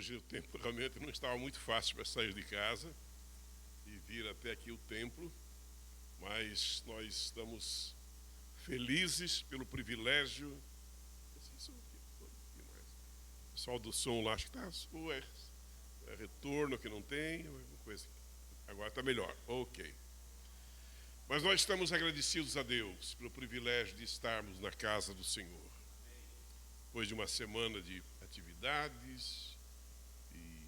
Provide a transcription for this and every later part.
Hoje o tempo realmente não estava muito fácil para sair de casa e vir até aqui o templo, mas nós estamos felizes pelo privilégio. O pessoal do som lá, acho que está. É retorno que não tem, alguma coisa. Agora está melhor, ok. Mas nós estamos agradecidos a Deus pelo privilégio de estarmos na casa do Senhor. Depois de uma semana de atividades e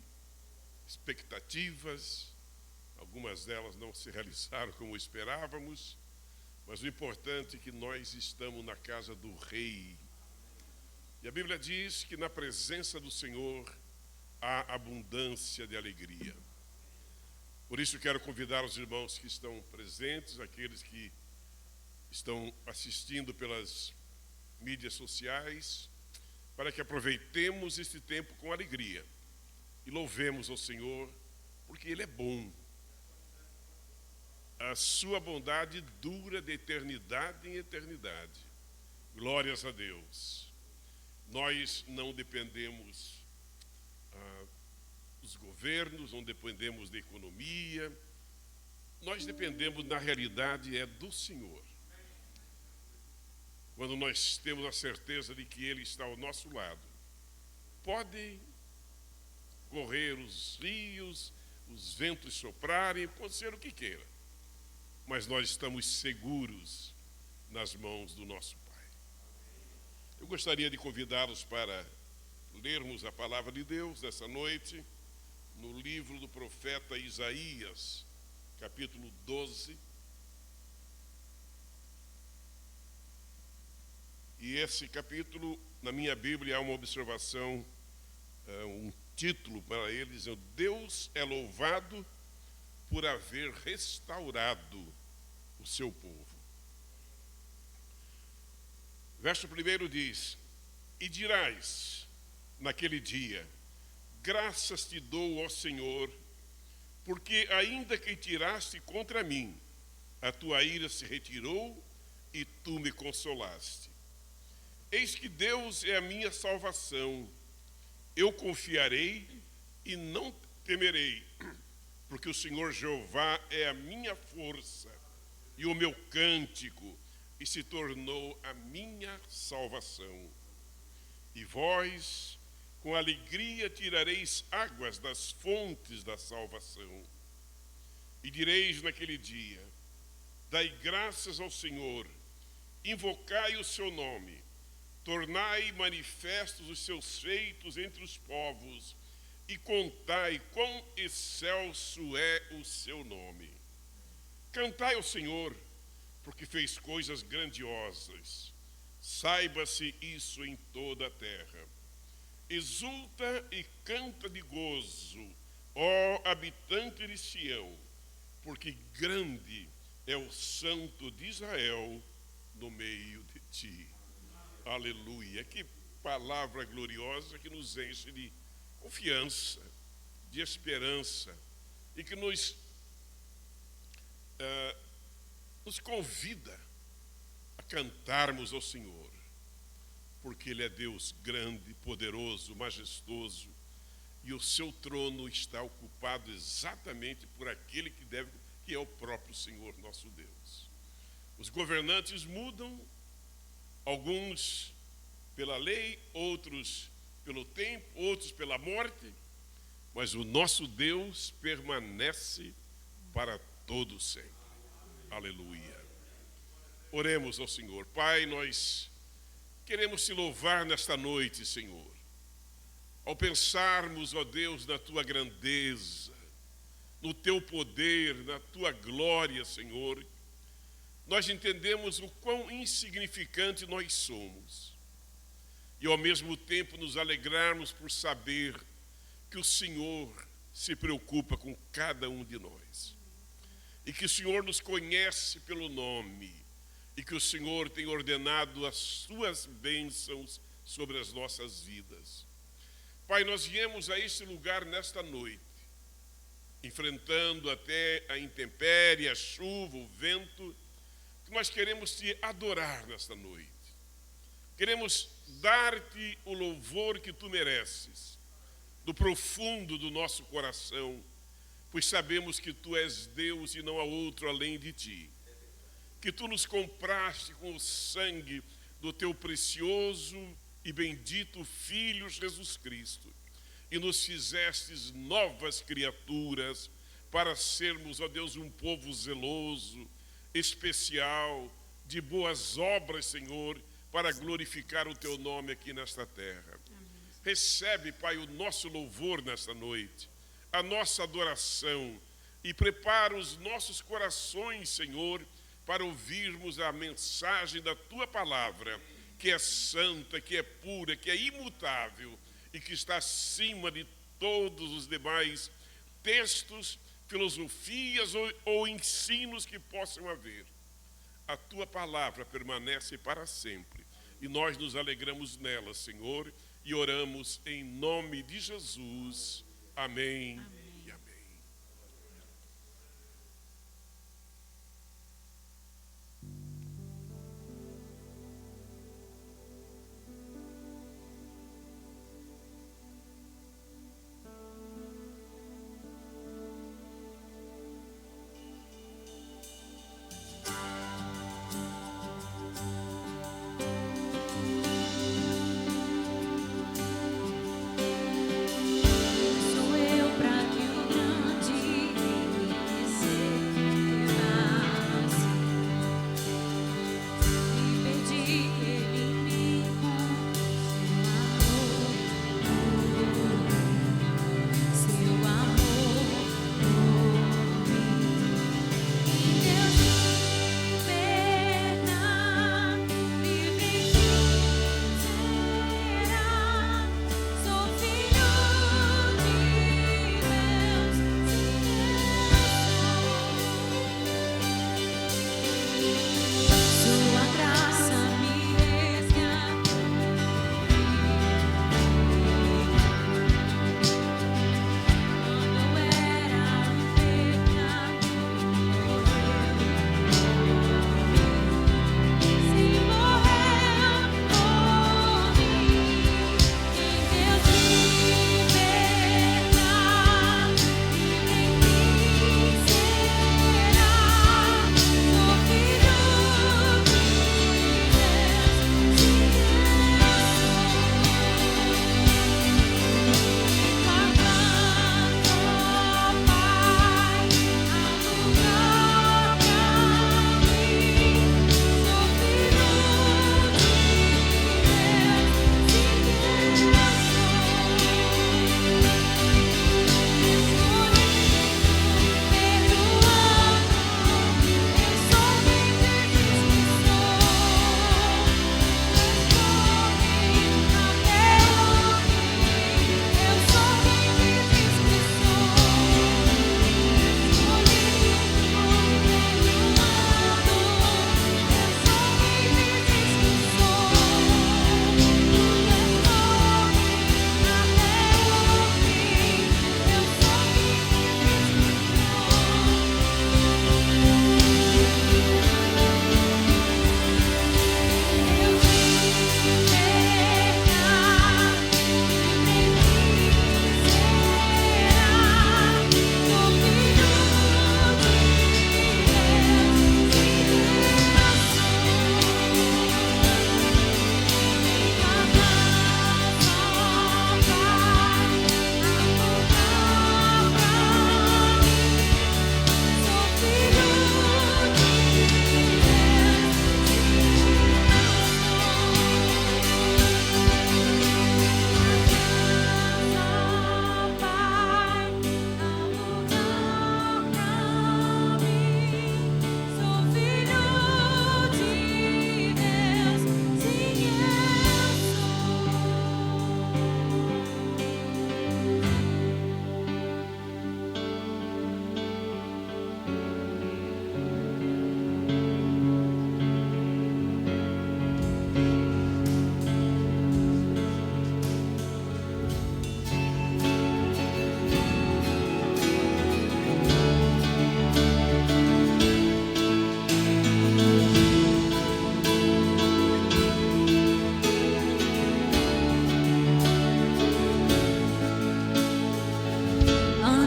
expectativas, algumas delas não se realizaram como esperávamos, mas o importante é que nós estamos na casa do Rei. E a Bíblia diz que na presença do Senhor há abundância de alegria. Por isso quero convidar os irmãos que estão presentes, aqueles que estão assistindo pelas mídias sociais, para que aproveitemos este tempo com alegria e louvemos ao Senhor, porque Ele é bom. A sua bondade dura de eternidade em eternidade. Glórias a Deus. Nós não dependemos dos governos, não dependemos da economia. Nós dependemos, na realidade, do Senhor. Quando nós temos a certeza de que Ele está ao nosso lado, podem correr os rios, os ventos soprarem, acontecer o que queira, mas nós estamos seguros nas mãos do nosso Pai. Eu gostaria de convidá-los para lermos a palavra de Deus nessa noite, no livro do profeta Isaías, capítulo 12. E esse capítulo, na minha Bíblia, há uma observação, um título para ele, dizendo: Deus é louvado por haver restaurado o seu povo. Verso 1 diz: E dirás naquele dia: Graças te dou, ó Senhor, porque ainda que tiraste contra mim, a tua ira se retirou e tu me consolaste. Eis que Deus é a minha salvação. Eu confiarei e não temerei, porque o Senhor Jeová é a minha força e o meu cântico, e se tornou a minha salvação. E vós, com alegria, tirareis águas das fontes da salvação. E direis naquele dia: Dai graças ao Senhor, invocai o seu nome, tornai manifestos os seus feitos entre os povos, e contai quão excelso é o seu nome. Cantai ao Senhor, porque fez coisas grandiosas. Saiba-se isso em toda a terra. Exulta e canta de gozo, ó habitante de Sião, porque grande é o Santo de Israel no meio de ti. Aleluia. Que palavra gloriosa que nos enche de confiança, de esperança, e que nos convida a cantarmos ao Senhor, porque Ele é Deus grande, poderoso, majestoso, e o seu trono está ocupado exatamente por aquele que é o próprio Senhor nosso Deus. Os governantes mudam, alguns pela lei, outros pelo tempo, outros pela morte, mas o nosso Deus permanece para todo sempre. Aleluia. Oremos ao Senhor. Pai, nós queremos te louvar nesta noite, Senhor. Ao pensarmos, ó Deus, na tua grandeza, no teu poder, na tua glória, Senhor, nós entendemos o quão insignificante nós somos. E ao mesmo tempo nos alegrarmos por saber que o Senhor se preocupa com cada um de nós. E que o Senhor nos conhece pelo nome. E que o Senhor tem ordenado as suas bênçãos sobre as nossas vidas. Pai, nós viemos a este lugar nesta noite, enfrentando até a intempérie, a chuva, o vento, que nós queremos te adorar nesta noite. Queremos dar-te o louvor que tu mereces, do profundo do nosso coração, pois sabemos que Tu és Deus e não há outro além de Ti. Que Tu nos compraste com o sangue do Teu precioso e bendito Filho Jesus Cristo, e nos fizestes novas criaturas para sermos, ó Deus, um povo zeloso, especial, de boas obras, Senhor, para glorificar o Teu nome aqui nesta terra. Amém. Recebe, Pai, o nosso louvor nesta noite, a nossa adoração, e prepara os nossos corações, Senhor, para ouvirmos a mensagem da Tua palavra, que é santa, que é pura, que é imutável e que está acima de todos os demais textos, filosofias ou ensinos que possam haver. A Tua palavra permanece para sempre e nós nos alegramos nela, Senhor, e oramos em nome de Jesus. Amém. Amém. Sou eu pra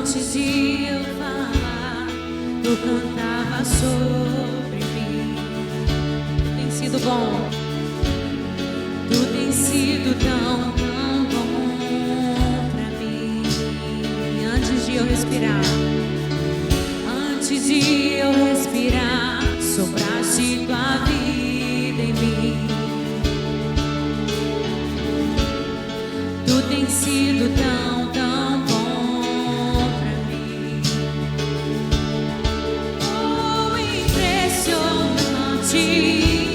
Antes de eu falar, tu cantava sobre mim. Tu tem sido bom, tu tem sido tão bom pra mim. Antes de eu respirar, antes de eu respirar, sopraste tua vida em mim. Tu tem sido tão bom pra mim. Oh, impressionante,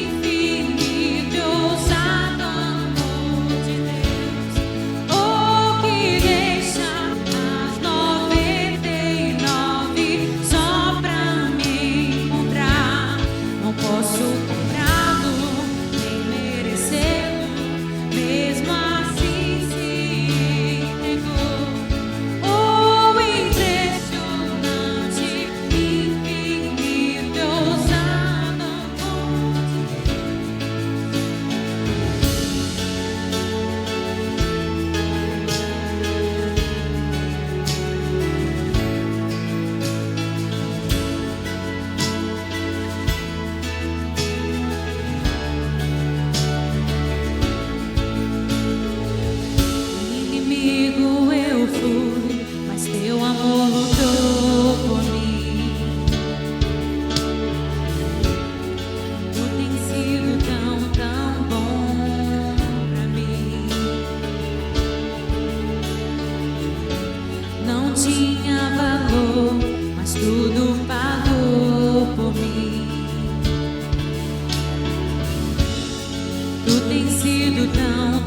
infinito, ousado amor de Deus. Oh, que deixa as 99 só pra me encontrar. Não posso comprá-lo, nem merecê-lo, mesmo assim se entregou. Oh, impressionante, infinito, ousado amor de inimigo eu fui, mas teu amor lutou por mim. Tu tem sido tão bom pra mim. Não tinha valor, mas tudo pagou por mim. Tu tem sido tão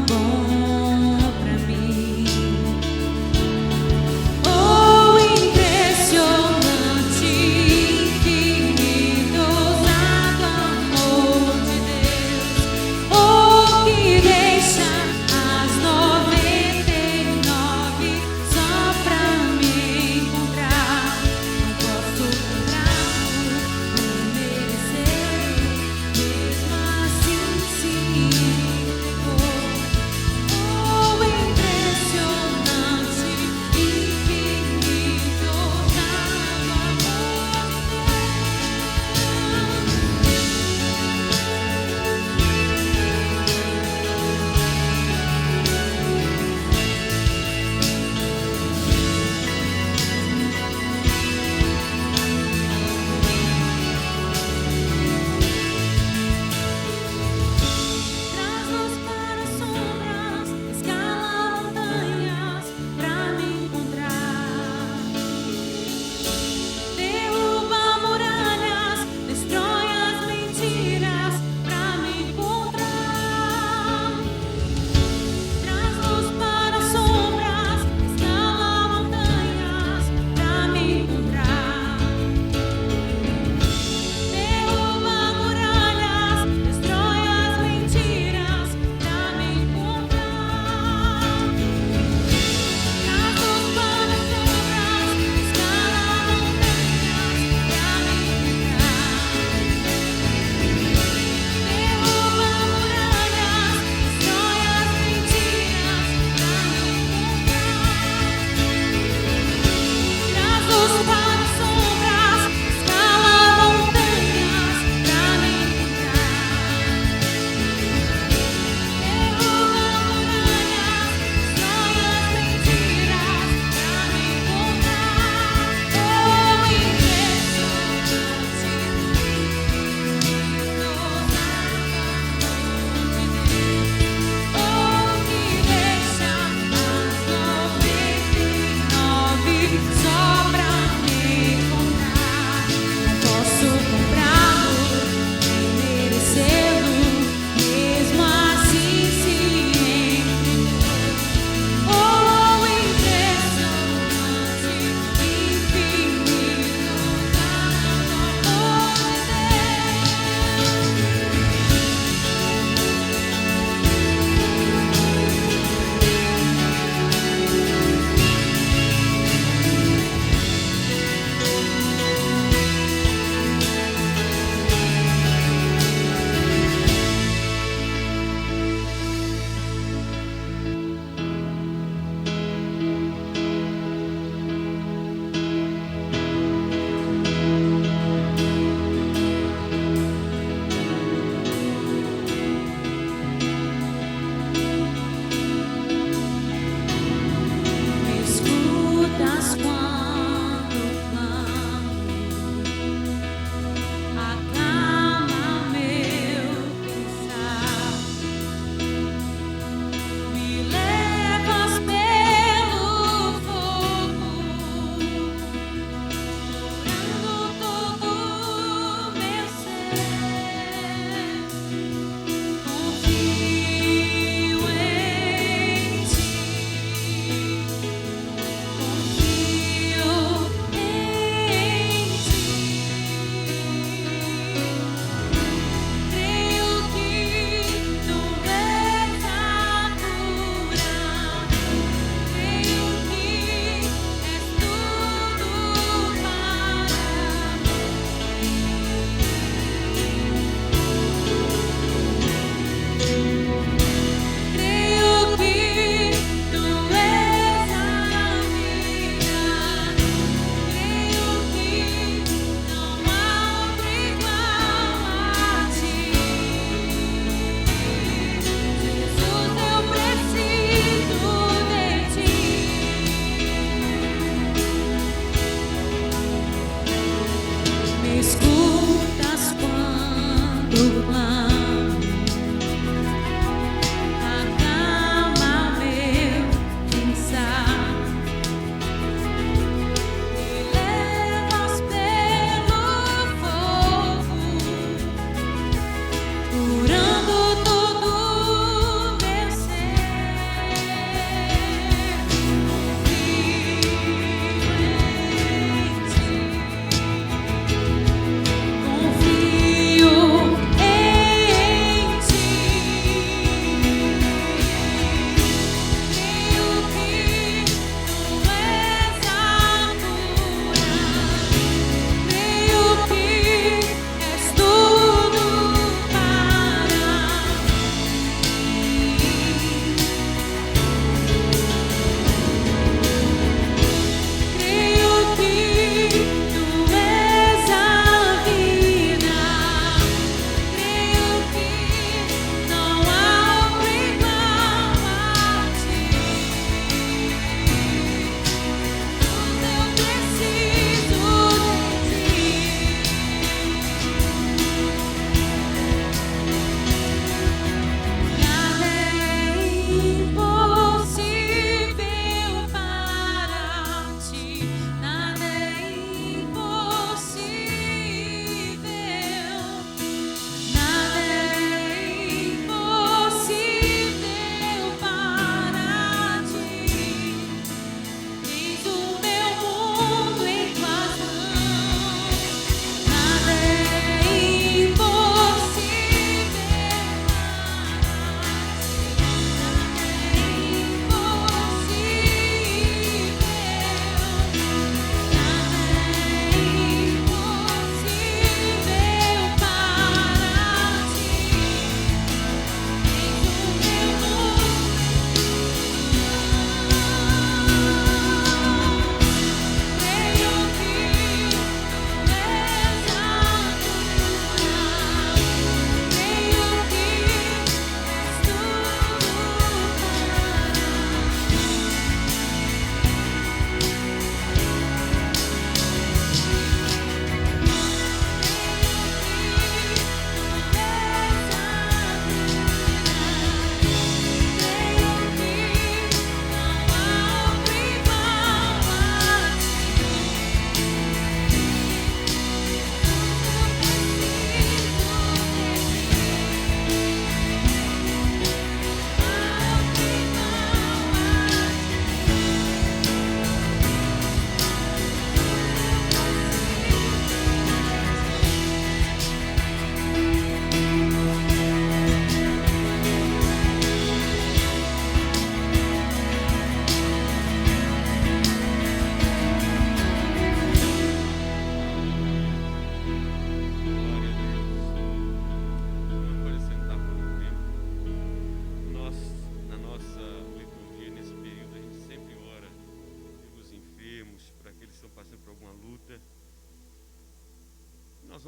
bom pra mim. Oh, impressionante, infinito, ousado amor de Deus. Oh, que deixa as 99 só pra me encontrar. Não posso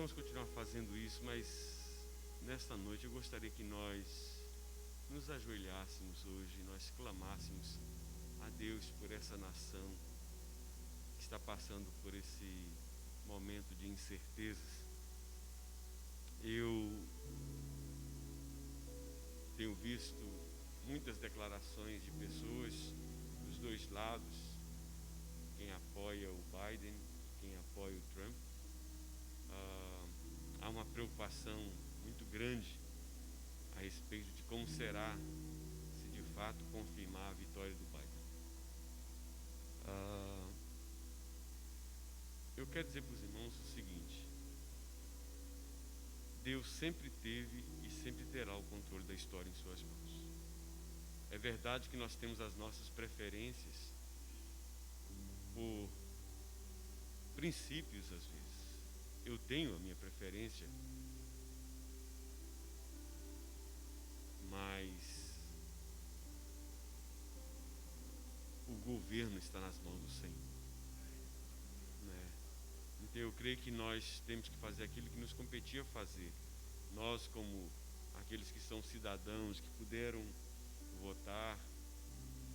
vamos continuar fazendo isso, mas nesta noite eu gostaria que nós nos ajoelhássemos hoje, nós clamássemos a Deus por essa nação que está passando por esse momento de incertezas. Eu tenho visto muitas declarações de pessoas dos dois lados, quem apoia o Biden, quem apoia o Trump. Há uma preocupação muito grande a respeito de como será se de fato confirmar a vitória do Biden. Eu quero dizer para os irmãos o seguinte: Deus sempre teve e sempre terá o controle da história em suas mãos. É verdade que nós temos as nossas preferências por princípios, às vezes. Eu tenho a minha preferência, mas o governo está nas mãos do Senhor, né? Então eu creio que nós temos que fazer aquilo que nos competia fazer. Nós, como aqueles que são cidadãos, que puderam votar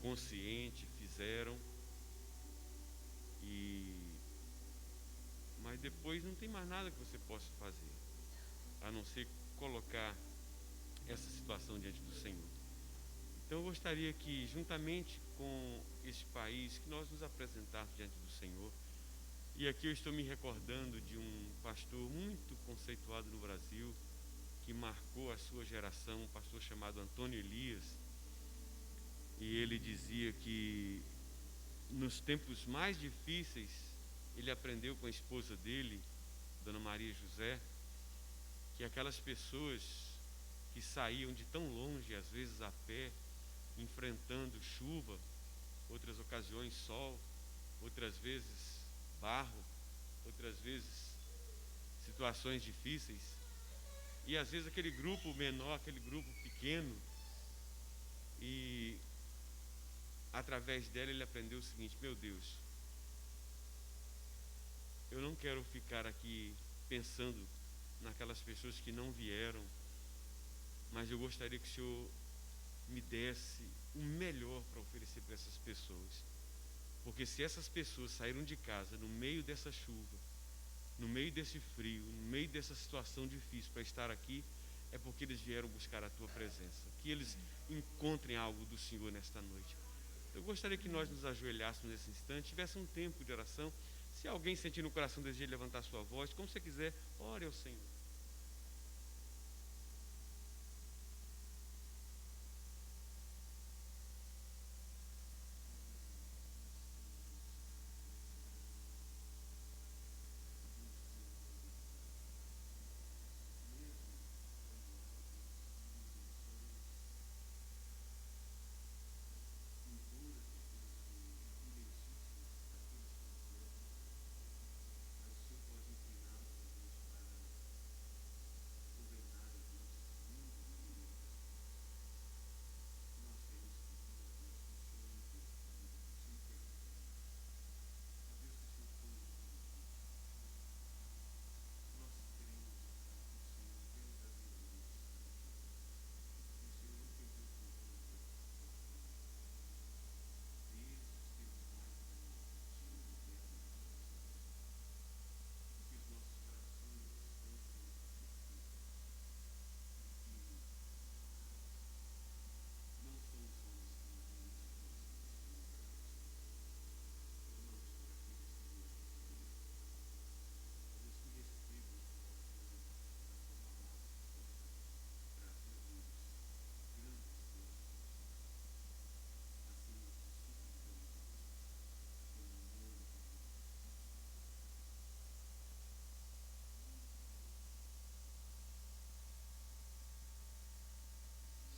consciente, fizeram, mas depois não tem mais nada que você possa fazer, a não ser colocar essa situação diante do Senhor. Então eu gostaria que, juntamente com este país, que nós nos apresentássemos diante do Senhor. E aqui eu estou me recordando de um pastor muito conceituado no Brasil, que marcou a sua geração, um pastor chamado Antônio Elias. E ele dizia que nos tempos mais difíceis ele aprendeu com a esposa dele, Dona Maria José, que aquelas pessoas que saíam de tão longe, às vezes a pé, enfrentando chuva, outras ocasiões sol, outras vezes barro, outras vezes situações difíceis, e às vezes aquele grupo menor, aquele grupo pequeno, e através dela ele aprendeu o seguinte: meu Deus, eu não quero ficar aqui pensando naquelas pessoas que não vieram, mas eu gostaria que o Senhor me desse o melhor para oferecer para essas pessoas. Porque se essas pessoas saíram de casa no meio dessa chuva, no meio desse frio, no meio dessa situação difícil para estar aqui, é porque eles vieram buscar a Tua presença. Que eles encontrem algo do Senhor nesta noite. Eu gostaria que nós nos ajoelhássemos nesse instante, tivesse um tempo de oração. Se alguém sentir no coração o desejo de levantar sua voz, como você quiser, ore ao Senhor.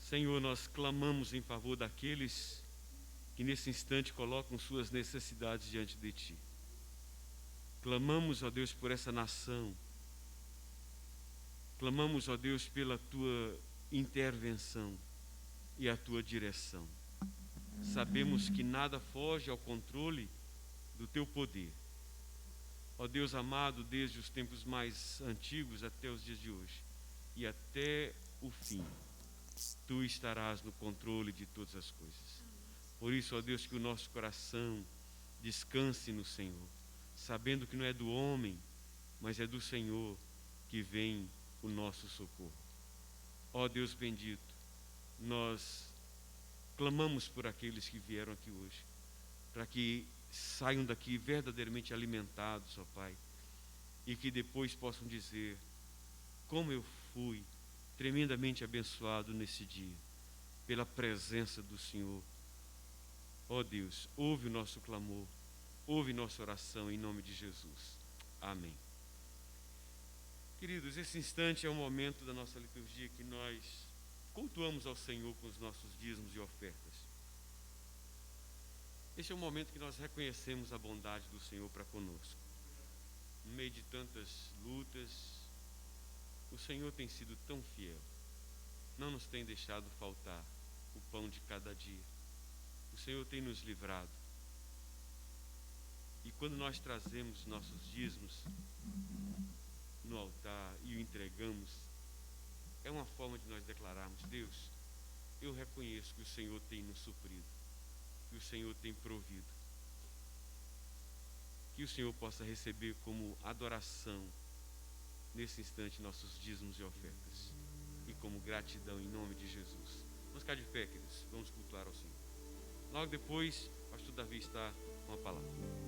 Senhor, nós clamamos em favor daqueles que nesse instante colocam suas necessidades diante de Ti. Clamamos, ó Deus, por essa nação. Clamamos, ó Deus, pela Tua intervenção e a Tua direção. Sabemos que nada foge ao controle do Teu poder. Ó Deus amado, desde os tempos mais antigos até os dias de hoje e até o fim, Tu estarás no controle de todas as coisas. Por isso, ó Deus, que o nosso coração descanse no Senhor, sabendo que não é do homem, mas é do Senhor que vem o nosso socorro. Ó Deus bendito, nós clamamos por aqueles que vieram aqui hoje, para que saiam daqui verdadeiramente alimentados, ó Pai, e que depois possam dizer: como eu fui tremendamente abençoado nesse dia, pela presença do Senhor. Ó Deus, ouve o nosso clamor, ouve nossa oração em nome de Jesus. Amém. Queridos, esse instante é o momento da nossa liturgia que nós cultuamos ao Senhor com os nossos dízimos e ofertas. Este é o momento que nós reconhecemos a bondade do Senhor para conosco. No meio de tantas lutas, o Senhor tem sido tão fiel, não nos tem deixado faltar o pão de cada dia. O Senhor tem nos livrado. E quando nós trazemos nossos dízimos no altar e o entregamos, é uma forma de nós declararmos: Deus, eu reconheço que o Senhor tem nos suprido, que o Senhor tem provido. Que o Senhor possa receber como adoração nesse instante nossos dízimos e ofertas, e como gratidão em nome de Jesus. Vamos ficar de pé, queridos, vamos cultuar ao Senhor. Logo depois, o pastor Davi está com a palavra.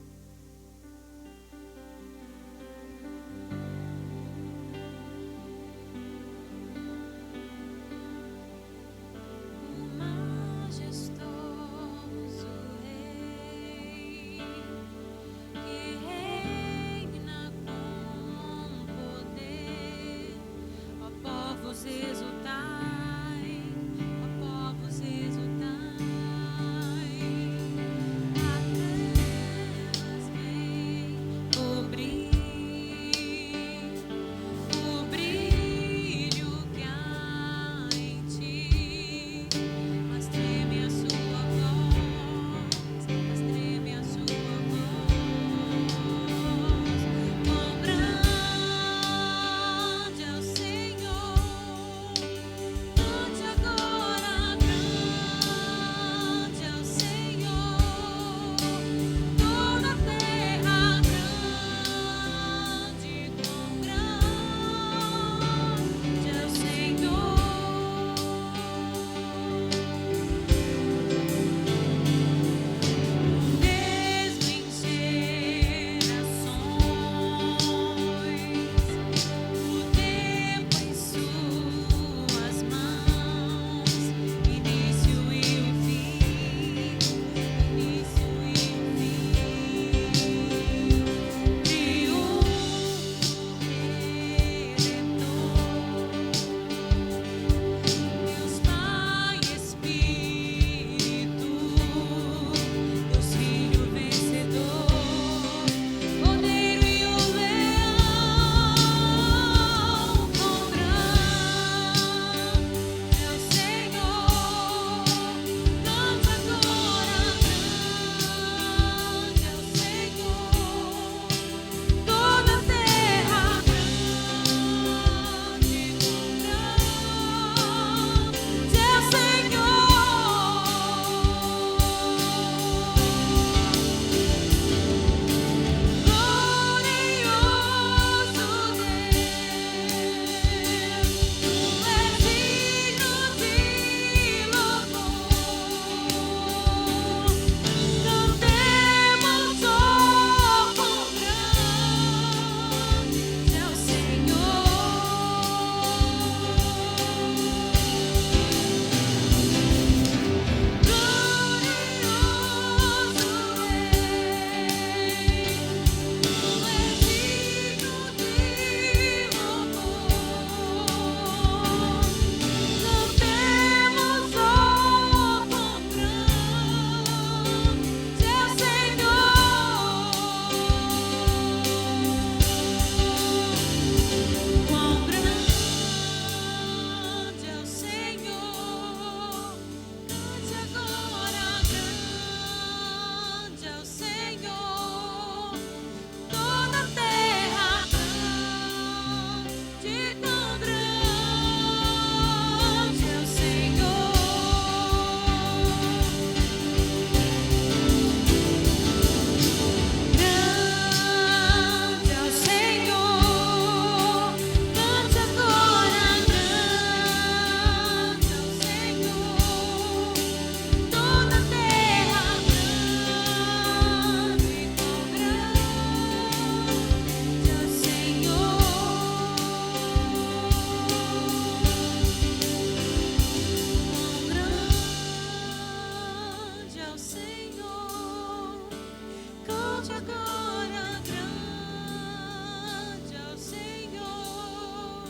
Cante agora grande ao Senhor,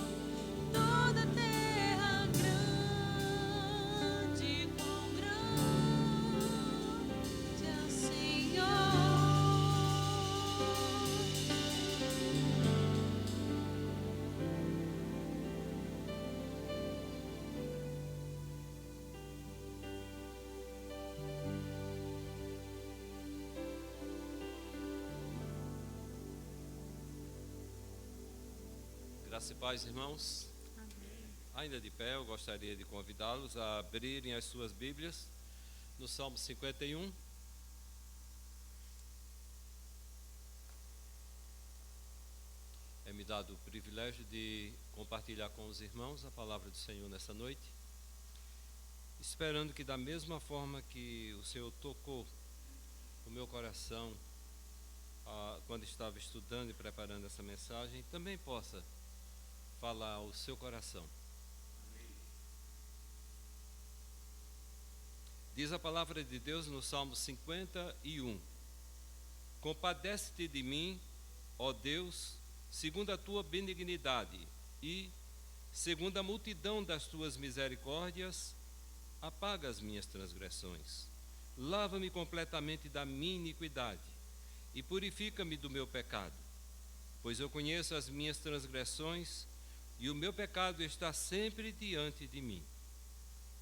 toda a terra grande, quão grande é o Senhor. Graça e paz, irmãos. Ainda de pé, eu gostaria de convidá-los a abrirem as suas Bíblias no Salmo 51. É-me dado o privilégio de compartilhar com os irmãos a palavra do Senhor nessa noite, esperando que da mesma forma que o Senhor tocou o meu coração quando estava estudando e preparando essa mensagem, também possa falar ao seu coração. Diz a palavra de Deus no Salmo 51: Compadece-te de mim, ó Deus, segundo a tua benignidade, e, segundo a multidão das tuas misericórdias, apaga as minhas transgressões. Lava-me completamente da minha iniquidade e purifica-me do meu pecado, pois eu conheço as minhas transgressões e o meu pecado está sempre diante de mim.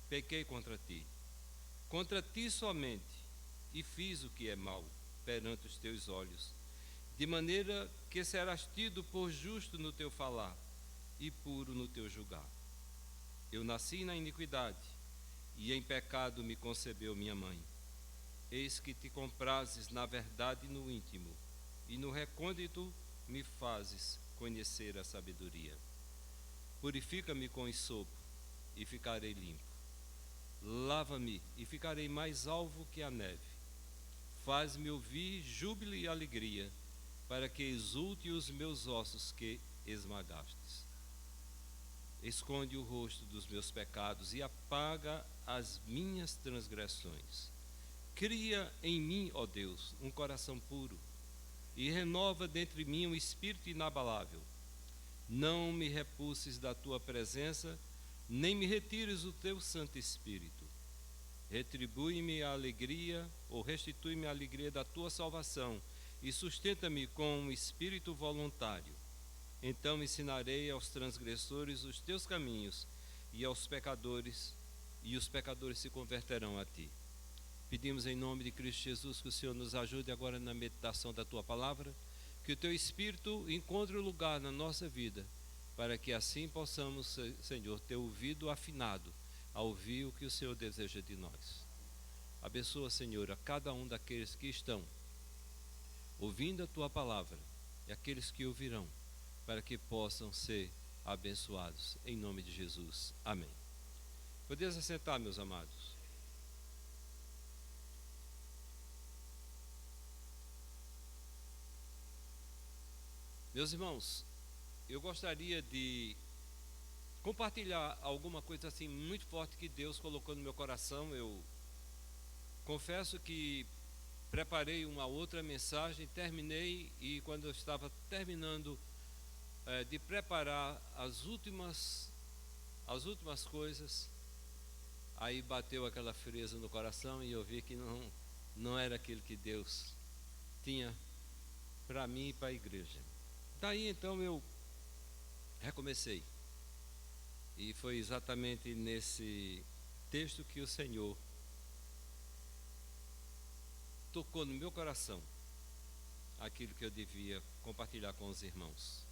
Pequei contra ti somente, e fiz o que é mal perante os teus olhos, de maneira que serás tido por justo no teu falar e puro no teu julgar. Eu nasci na iniquidade, e em pecado me concebeu minha mãe. Eis que te comprases na verdade no íntimo, e no recôndito me fazes conhecer a sabedoria. Purifica-me com esopo, e ficarei limpo. Lava-me, e ficarei mais alvo que a neve. Faz-me ouvir júbilo e alegria, para que exulte os meus ossos que esmagastes. Esconde o rosto dos meus pecados e apaga as minhas transgressões. Cria em mim, ó Deus, um coração puro, e renova dentro de mim um espírito inabalável. Não me repulses da tua presença, nem me retires o teu Santo Espírito. Retribui-me a alegria, ou restitui-me a alegria da tua salvação, e sustenta-me com um espírito voluntário. Então ensinarei aos transgressores os teus caminhos, e os pecadores se converterão a ti. Pedimos em nome de Cristo Jesus que o Senhor nos ajude agora na meditação da tua palavra, que o teu Espírito encontre lugar na nossa vida, para que assim possamos, Senhor, ter ouvido afinado a ouvir o que o Senhor deseja de nós. Abençoa, Senhor, a cada um daqueles que estão ouvindo a tua palavra e aqueles que ouvirão, para que possam ser abençoados. Em nome de Jesus. Amém. Podeis assentar, meus amados. Meus irmãos, eu gostaria de compartilhar alguma coisa assim muito forte que Deus colocou no meu coração. Eu confesso que preparei uma outra mensagem, terminei, e quando eu estava terminando de preparar as últimas coisas, aí bateu aquela frieza no coração e eu vi que não era aquilo que Deus tinha para mim e para a igreja. Daí então eu recomecei, e foi exatamente nesse texto que o Senhor tocou no meu coração aquilo que eu devia compartilhar com os irmãos.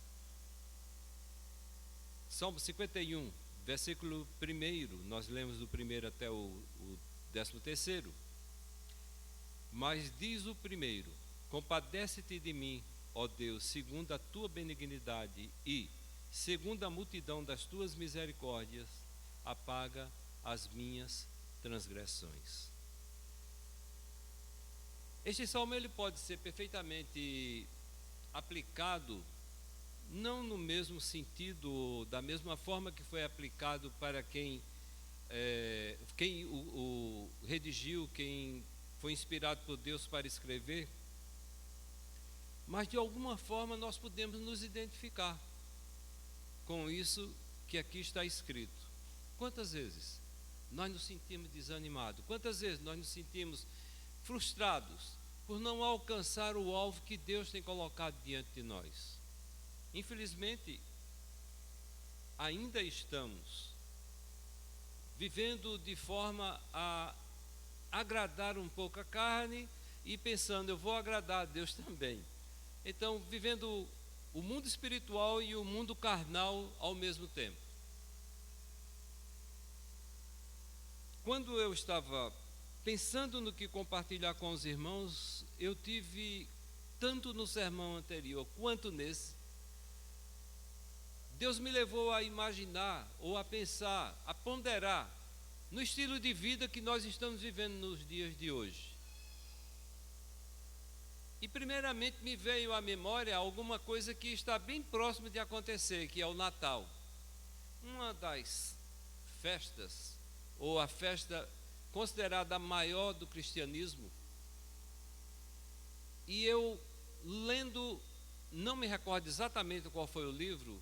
Salmo 51, versículo 1, nós lemos do 1 até o 13º. Mas diz o 1: Compadece-te de mim, ó Deus, segundo a tua benignidade, e, segundo a multidão das tuas misericórdias, apaga as minhas transgressões. Este salmo ele pode ser perfeitamente aplicado, não no mesmo sentido, da mesma forma que foi aplicado para quem o redigiu, quem foi inspirado por Deus para escrever, mas de alguma forma nós podemos nos identificar com isso que aqui está escrito. Quantas vezes nós nos sentimos desanimados? Quantas vezes nós nos sentimos frustrados por não alcançar o alvo que Deus tem colocado diante de nós? Infelizmente, ainda estamos vivendo de forma a agradar um pouco a carne e pensando, eu vou agradar a Deus também. Então, vivendo o mundo espiritual e o mundo carnal ao mesmo tempo. Quando eu estava pensando no que compartilhar com os irmãos, eu tive, tanto no sermão anterior quanto nesse, Deus me levou a imaginar, ou a pensar, a ponderar, no estilo de vida que nós estamos vivendo nos dias de hoje. E primeiramente me veio à memória alguma coisa que está bem próximo de acontecer, que é o Natal. Uma das festas, ou a festa considerada a maior do cristianismo. E eu, lendo, não me recordo exatamente qual foi o livro,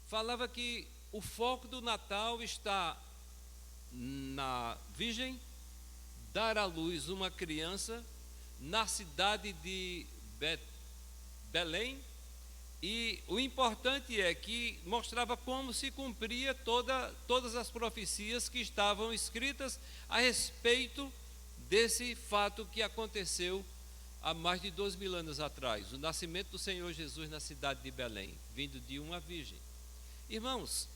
falava que o foco do Natal está na Virgem dar à luz uma criança na cidade de Belém, e o importante é que mostrava como se cumpria todas as profecias que estavam escritas a respeito desse fato que aconteceu há mais de 2000 anos atrás, o nascimento do Senhor Jesus na cidade de Belém, vindo de uma virgem. Irmãos,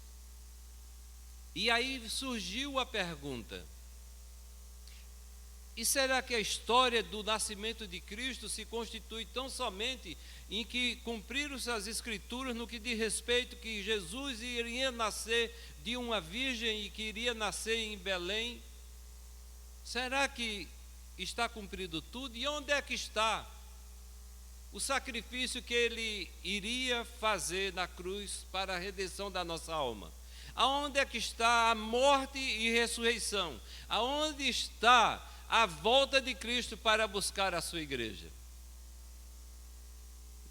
e aí surgiu a pergunta: e será que a história do nascimento de Cristo se constitui tão somente em que cumpriram-se as Escrituras no que diz respeito que Jesus iria nascer de uma virgem e que iria nascer em Belém? Será que está cumprido tudo? E onde é que está o sacrifício que ele iria fazer na cruz para a redenção da nossa alma? Aonde é que está a morte e ressurreição? Aonde está a volta de Cristo para buscar a sua igreja?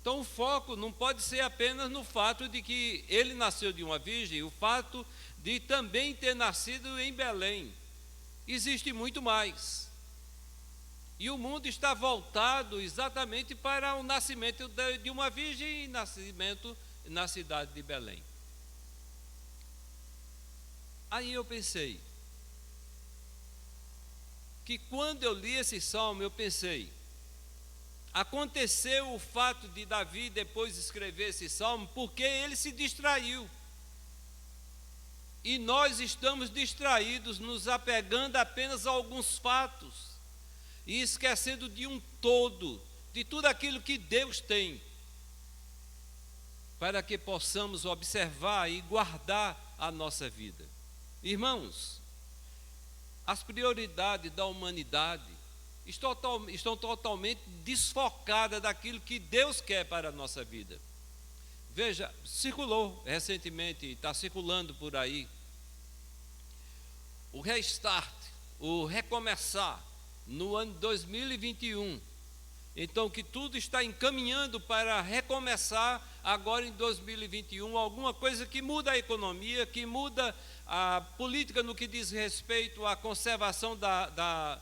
Então o foco não pode ser apenas no fato de que ele nasceu de uma virgem, o fato de também ter nascido em Belém. Existe muito mais. E o mundo está voltado exatamente para o nascimento de uma virgem e nascimento na cidade de Belém. Aí eu pensei que quando eu li esse salmo, eu pensei, aconteceu o fato de Davi depois escrever esse salmo porque ele se distraiu. E nós estamos distraídos, nos apegando apenas a alguns fatos e esquecendo de um todo, de tudo aquilo que Deus tem, para que possamos observar e guardar a nossa vida. Irmãos, as prioridades da humanidade estão totalmente desfocadas daquilo que Deus quer para a nossa vida. Veja, circulou recentemente, está circulando por aí, o restart, o recomeçar no ano 2021. Então, que tudo está encaminhando para recomeçar agora em 2021, alguma coisa que muda a economia, que muda a política no que diz respeito à conservação da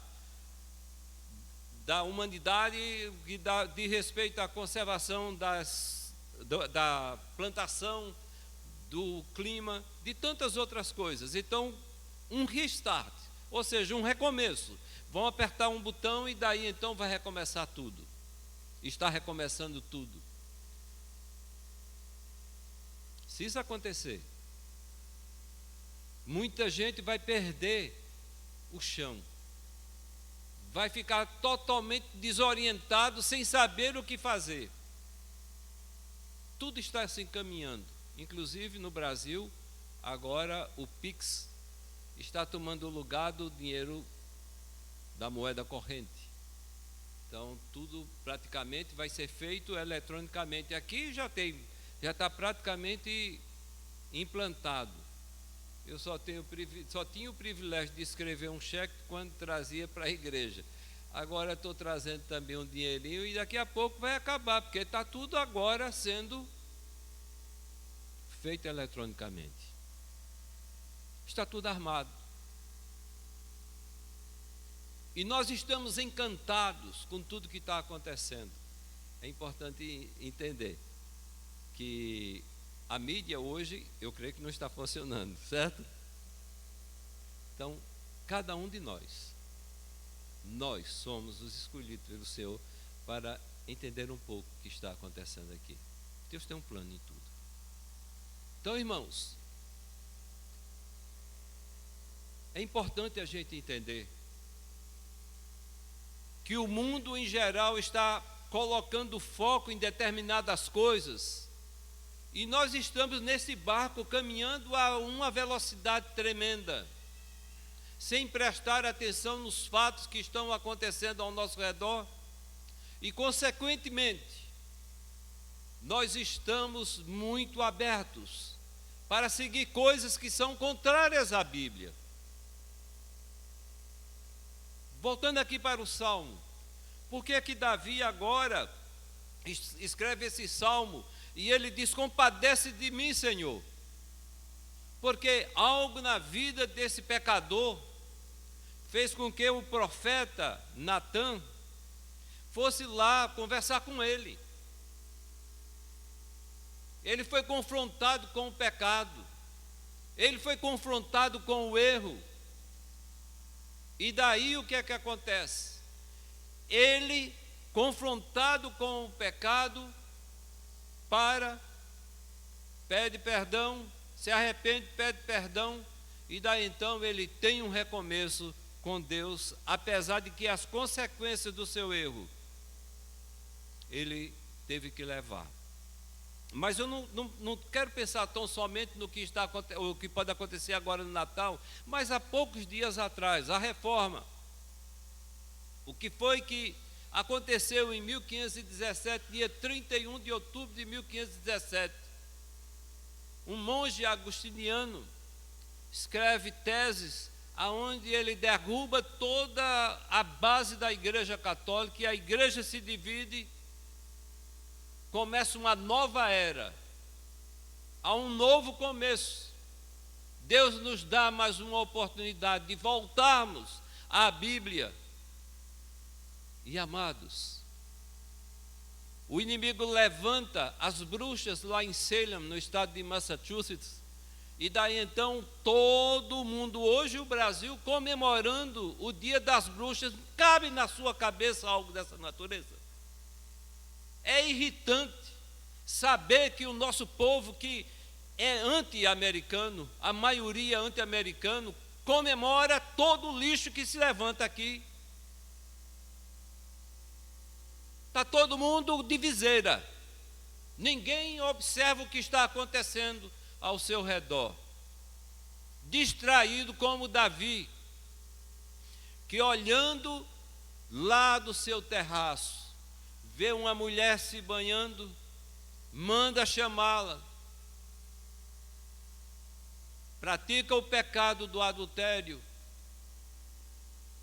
humanidade, que diz respeito à conservação da plantação, do clima, de tantas outras coisas. Então, um restart, ou seja, um recomeço. Vão apertar um botão e daí então vai recomeçar tudo. Está recomeçando tudo. Se isso acontecer, muita gente vai perder o chão. Vai ficar totalmente desorientado, sem saber o que fazer. Tudo está se encaminhando. Inclusive no Brasil, agora o Pix está tomando o lugar do dinheiro da moeda corrente. Então tudo praticamente vai ser feito eletronicamente. Aqui já está praticamente implantado. Eu só tinha o privilégio de escrever um cheque quando trazia para a igreja. agora estou trazendo também um dinheirinho e daqui a pouco vai acabar, porque está tudo agora sendo feito eletronicamente. Está tudo armado. E nós estamos encantados com tudo que está acontecendo. É importante entender que a mídia hoje, eu creio que não está funcionando, certo? Então, cada um de nós somos os escolhidos pelo Senhor para entender um pouco o que está acontecendo aqui. Deus tem um plano em tudo. Então, irmãos, é importante a gente entender que o mundo em geral está colocando foco em determinadas coisas e nós estamos nesse barco caminhando a uma velocidade tremenda, sem prestar atenção nos fatos que estão acontecendo ao nosso redor e, consequentemente, nós estamos muito abertos para seguir coisas que são contrárias à Bíblia. Voltando aqui para o Salmo, por que que Davi agora escreve esse Salmo e ele diz: compadece de mim, Senhor? Porque algo na vida desse pecador fez com que o profeta Natã fosse lá conversar com ele. Ele foi confrontado com o pecado, ele foi confrontado com o erro. E daí o que é que acontece? Ele, confrontado com o pecado, pede perdão, se arrepende, pede perdão, e daí então ele tem um recomeço com Deus, apesar de que as consequências do seu erro ele teve que levar. Mas eu não quero pensar tão somente no que o que pode acontecer agora no Natal, mas há poucos dias atrás, a reforma. O que foi que aconteceu em 1517, dia 31 de outubro de 1517. Um monge agostiniano escreve teses aonde ele derruba toda a base da Igreja Católica, e a Igreja se divide. Começa uma nova era, há um novo começo. Deus nos dá mais uma oportunidade de voltarmos à Bíblia. E, amados, o inimigo levanta as bruxas lá em Salem, no estado de Massachusetts, e daí então todo mundo, hoje o Brasil, comemorando o Dia das Bruxas. Cabe na sua cabeça algo dessa natureza? É irritante saber que o nosso povo, que é anti-americano, a maioria anti-americano, comemora todo o lixo que se levanta aqui. Está todo mundo de viseira. Ninguém observa o que está acontecendo ao seu redor. Distraído como Davi, que olhando lá do seu terraço, vê uma mulher se banhando, manda chamá-la, pratica o pecado do adultério,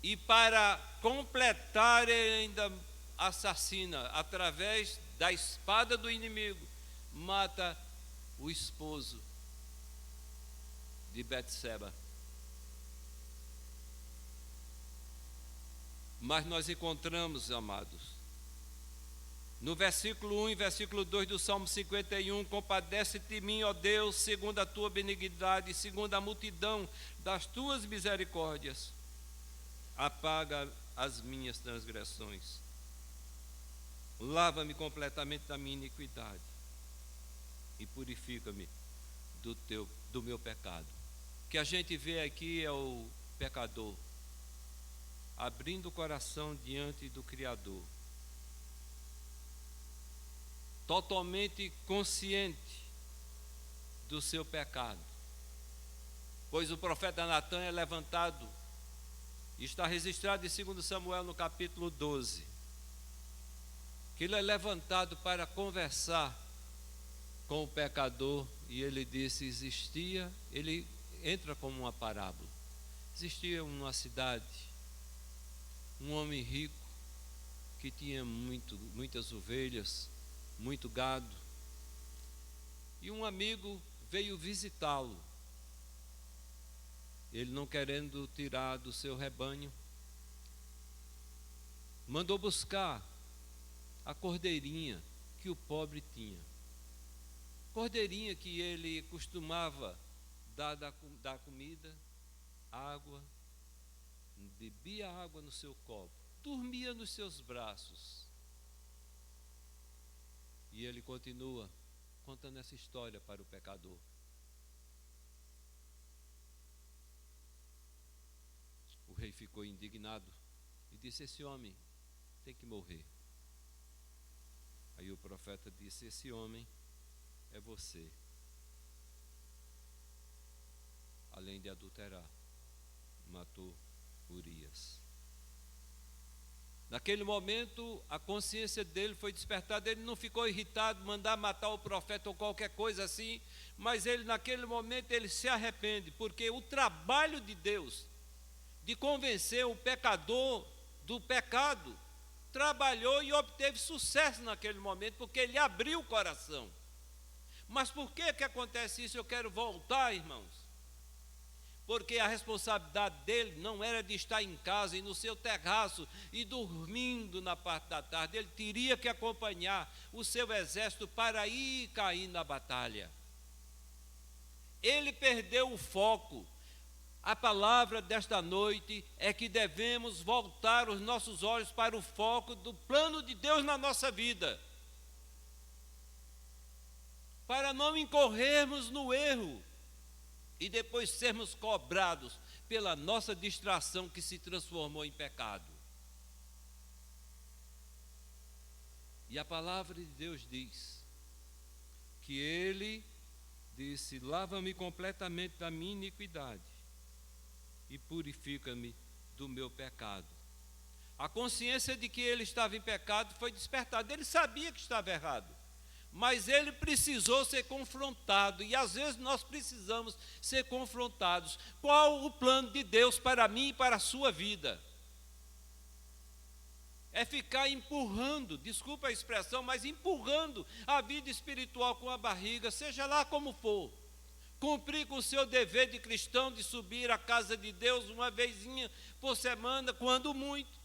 e para completar ele ainda assassina, através da espada do inimigo, mata o esposo de Betseba. Mas nós encontramos, amados, no versículo 1 e versículo 2 do Salmo 51, compadece-te de mim, ó Deus, segundo a tua benignidade, segundo a multidão das tuas misericórdias, apaga as minhas transgressões, lava-me completamente da minha iniquidade e purifica-me do meu pecado. O que a gente vê aqui é o pecador abrindo o coração diante do Criador, totalmente consciente do seu pecado, pois o profeta Natã é levantado, está registrado em 2 Samuel no capítulo 12, que ele é levantado para conversar com o pecador, e ele disse, ele entra como uma parábola. Existia uma cidade, um homem rico, que tinha muitas ovelhas, muito gado, e um amigo veio visitá-lo. Ele, não querendo tirar do seu rebanho, mandou buscar a cordeirinha que o pobre tinha. Cordeirinha que ele costumava dar comida, água, bebia água no seu copo, dormia nos seus braços. E ele continua contando essa história para o pecador. O rei ficou indignado e disse: esse homem tem que morrer. Aí o profeta disse: esse homem é você. Além de adulterar, matou Urias. Naquele momento, a consciência dele foi despertada. Ele não ficou irritado, mandar matar o profeta ou qualquer coisa assim, mas ele, naquele momento, ele se arrepende, porque o trabalho de Deus de convencer o pecador do pecado trabalhou e obteve sucesso naquele momento, porque ele abriu o coração. Mas por que acontece isso? Eu quero voltar, irmãos. Porque a responsabilidade dele não era de estar em casa e no seu terraço e dormindo na parte da tarde. Ele teria que acompanhar o seu exército para ir cair na batalha. Ele perdeu o foco. A palavra desta noite é que devemos voltar os nossos olhos para o foco do plano de Deus na nossa vida, para não incorrermos no erro e depois sermos cobrados pela nossa distração que se transformou em pecado. E a palavra de Deus diz que ele disse: lava-me completamente da minha iniquidade e purifica-me do meu pecado. A consciência de que ele estava em pecado foi despertada. Ele sabia que estava errado, mas ele precisou ser confrontado, e às vezes nós precisamos ser confrontados. Qual o plano de Deus para mim e para a sua vida? É ficar empurrando, desculpa a expressão, mas empurrando a vida espiritual com a barriga, seja lá como for. Cumprir com o seu dever de cristão de subir à casa de Deus uma vezinha por semana, quando muito.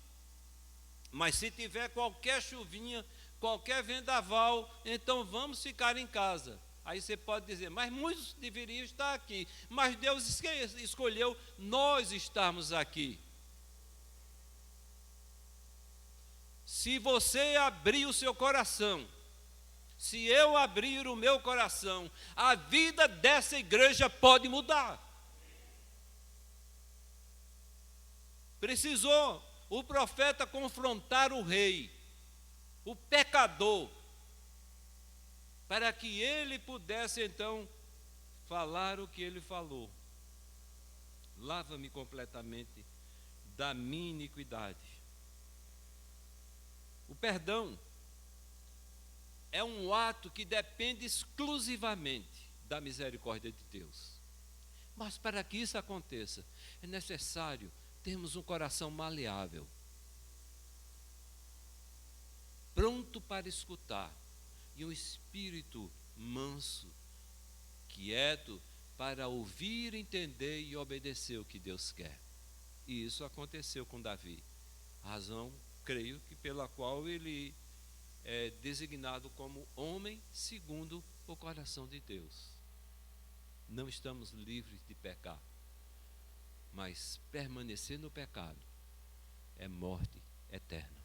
Mas se tiver qualquer chuvinha, qualquer vendaval, então vamos ficar em casa. Aí você pode dizer: mas muitos deveriam estar aqui. Mas Deus escolheu nós estarmos aqui. Se você abrir o seu coração, se eu abrir o meu coração, a vida dessa igreja pode mudar. Precisou o profeta confrontar o rei, o pecador, para que ele pudesse então falar o que ele falou: lava-me completamente da minha iniquidade. O perdão é um ato que depende exclusivamente da misericórdia de Deus. Mas para que isso aconteça, é necessário termos um coração maleável, pronto para escutar, e um espírito manso, quieto, para ouvir, entender e obedecer o que Deus quer. E isso aconteceu com Davi. Razão, creio, que pela qual ele é designado como homem segundo o coração de Deus. Não estamos livres de pecar, mas permanecer no pecado é morte eterna.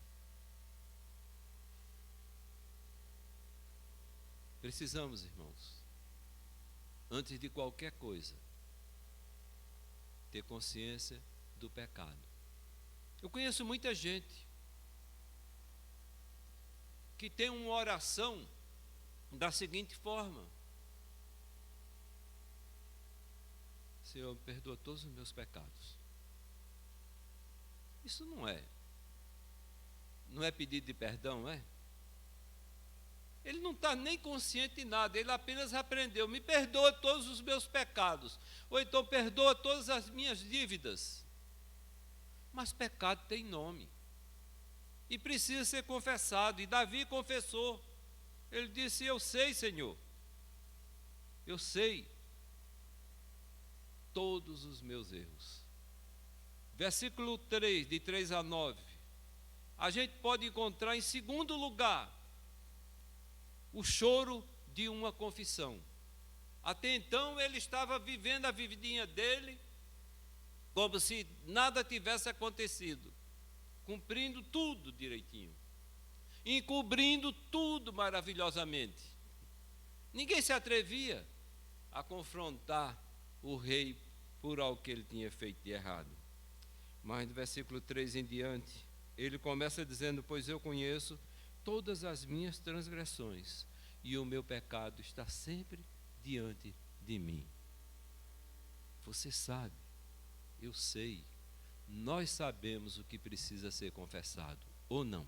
Precisamos, irmãos, antes de qualquer coisa, ter consciência do pecado. Eu conheço muita gente que tem uma oração da seguinte forma: Senhor, perdoa todos os meus pecados. Isso não é pedido de perdão, é? Ele não está nem consciente de nada, ele apenas aprendeu: me perdoa todos os meus pecados, ou então perdoa todas as minhas dívidas. Mas pecado tem nome. e precisa ser confessado. E Davi confessou. Ele disse: eu sei, Senhor, eu sei todos os meus erros. Versículo 3, de 3 a 9, a gente pode encontrar em segundo lugar o choro de uma confissão. Até então ele estava vivendo a vidinha dele como se nada tivesse acontecido, cumprindo tudo direitinho, encobrindo tudo maravilhosamente. Ninguém se atrevia a confrontar o rei por algo que ele tinha feito de errado. Mas no versículo 3 em diante, ele começa dizendo: pois eu conheço todas as minhas transgressões, e o meu pecado está sempre diante de mim. Você sabe, eu sei, nós sabemos o que precisa ser confessado, ou não?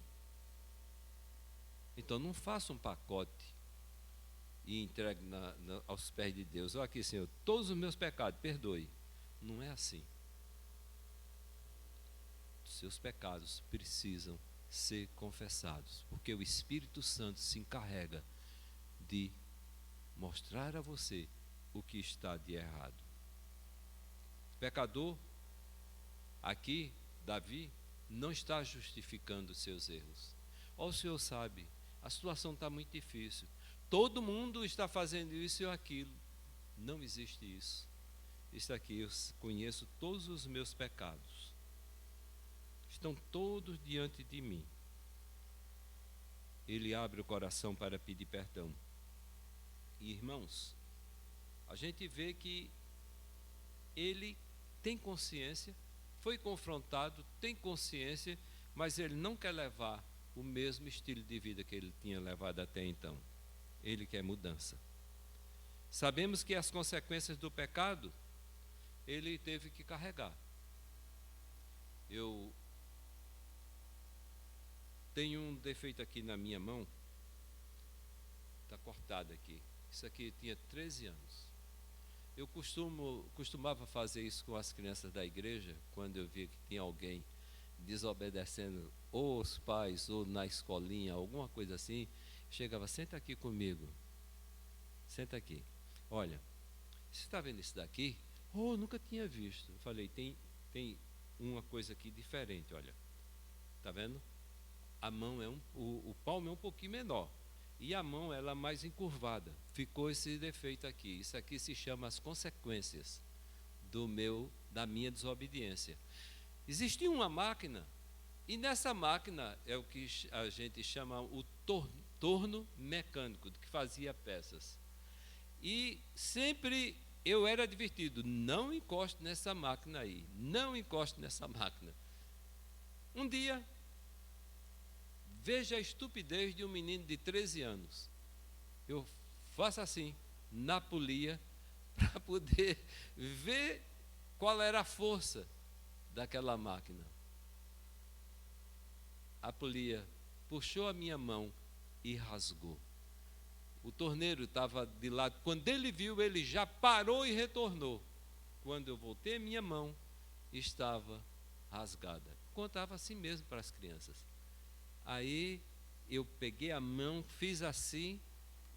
Então não faça um pacote e entregue aos pés de Deus: olha aqui, Senhor, todos os meus pecados, perdoe. Não é assim. Os seus pecados precisam ser confessados, porque o Espírito Santo se encarrega de mostrar a você o que está de errado. O pecador, aqui, Davi, não está justificando os seus erros. O Senhor sabe, a situação está muito difícil, todo mundo está fazendo isso e aquilo. Não existe isso. Isso aqui, eu conheço todos os meus pecados, estão todos diante de mim. Ele abre o coração para pedir perdão. E, irmãos, a gente vê que ele tem consciência, foi confrontado, tem consciência, mas ele não quer levar o mesmo estilo de vida que ele tinha levado até então. Ele quer mudança. Sabemos que as consequências do pecado ele teve que carregar. Eu tenho um defeito aqui na minha mão, está cortado aqui. Isso aqui tinha 13 anos. Eu costumava fazer isso com as crianças da igreja, quando eu via que tinha alguém desobedecendo, ou os pais, ou na escolinha, alguma coisa assim. Chegava: senta aqui comigo, senta aqui. Olha, você está vendo isso daqui? Oh, nunca tinha visto. Eu falei: tem uma coisa aqui diferente, olha. Está vendo? A mão o palmo é um pouquinho menor. E a mão ela mais encurvada. Ficou esse defeito aqui. Isso aqui se chama as consequências da minha desobediência. Existia uma máquina, e nessa máquina é o que a gente chama o torno mecânico, que fazia peças. E sempre eu era advertido: não encoste nessa máquina aí, não encoste nessa máquina. Um dia, veja a estupidez de um menino de 13 anos. Eu faço assim, na polia, para poder ver qual era a força daquela máquina. A polia puxou a minha mão e rasgou. O torneiro estava de lado. Quando ele viu, ele já parou e retornou. Quando eu voltei a minha mão, estava rasgada. Contava assim mesmo para as crianças. Aí eu peguei a mão, fiz assim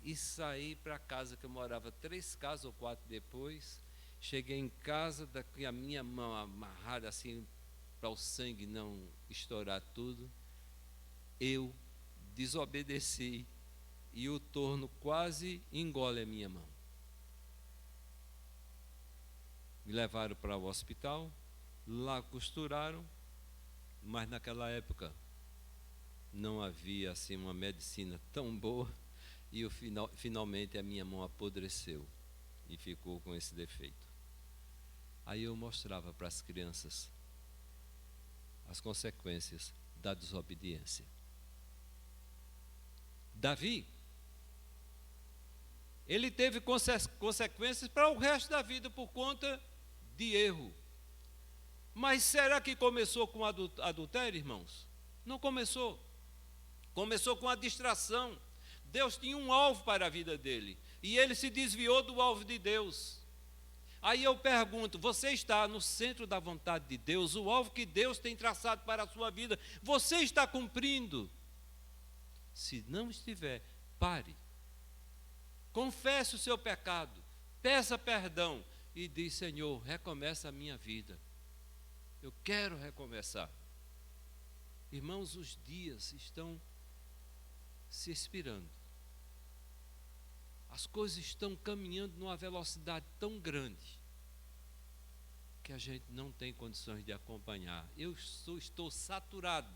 e saí para casa, que eu morava 3 casas ou 4 depois. Cheguei em casa, com a minha mão amarrada assim, para o sangue não estourar tudo. Eu desobedeci e o torno quase engole a minha mão. Me levaram para o hospital, lá costuraram, mas naquela época não havia assim uma medicina tão boa, e finalmente a minha mão apodreceu e ficou com esse defeito. Aí eu mostrava para as crianças as consequências da desobediência. Davi, ele teve consequências para o resto da vida por conta de erro. Mas será que começou com adultério, irmãos? Não começou. Começou com a distração. Deus tinha um alvo para a vida dele, e ele se desviou do alvo de Deus. Aí eu pergunto, você está no centro da vontade de Deus, o alvo que Deus tem traçado para a sua vida, você está cumprindo? Se não estiver, pare. Confesse o seu pecado, peça perdão e diz: Senhor, recomeça a minha vida. Eu quero recomeçar. Irmãos, os dias estão se expirando. As coisas estão caminhando numa velocidade tão grande que a gente não tem condições de acompanhar. Eu estou saturado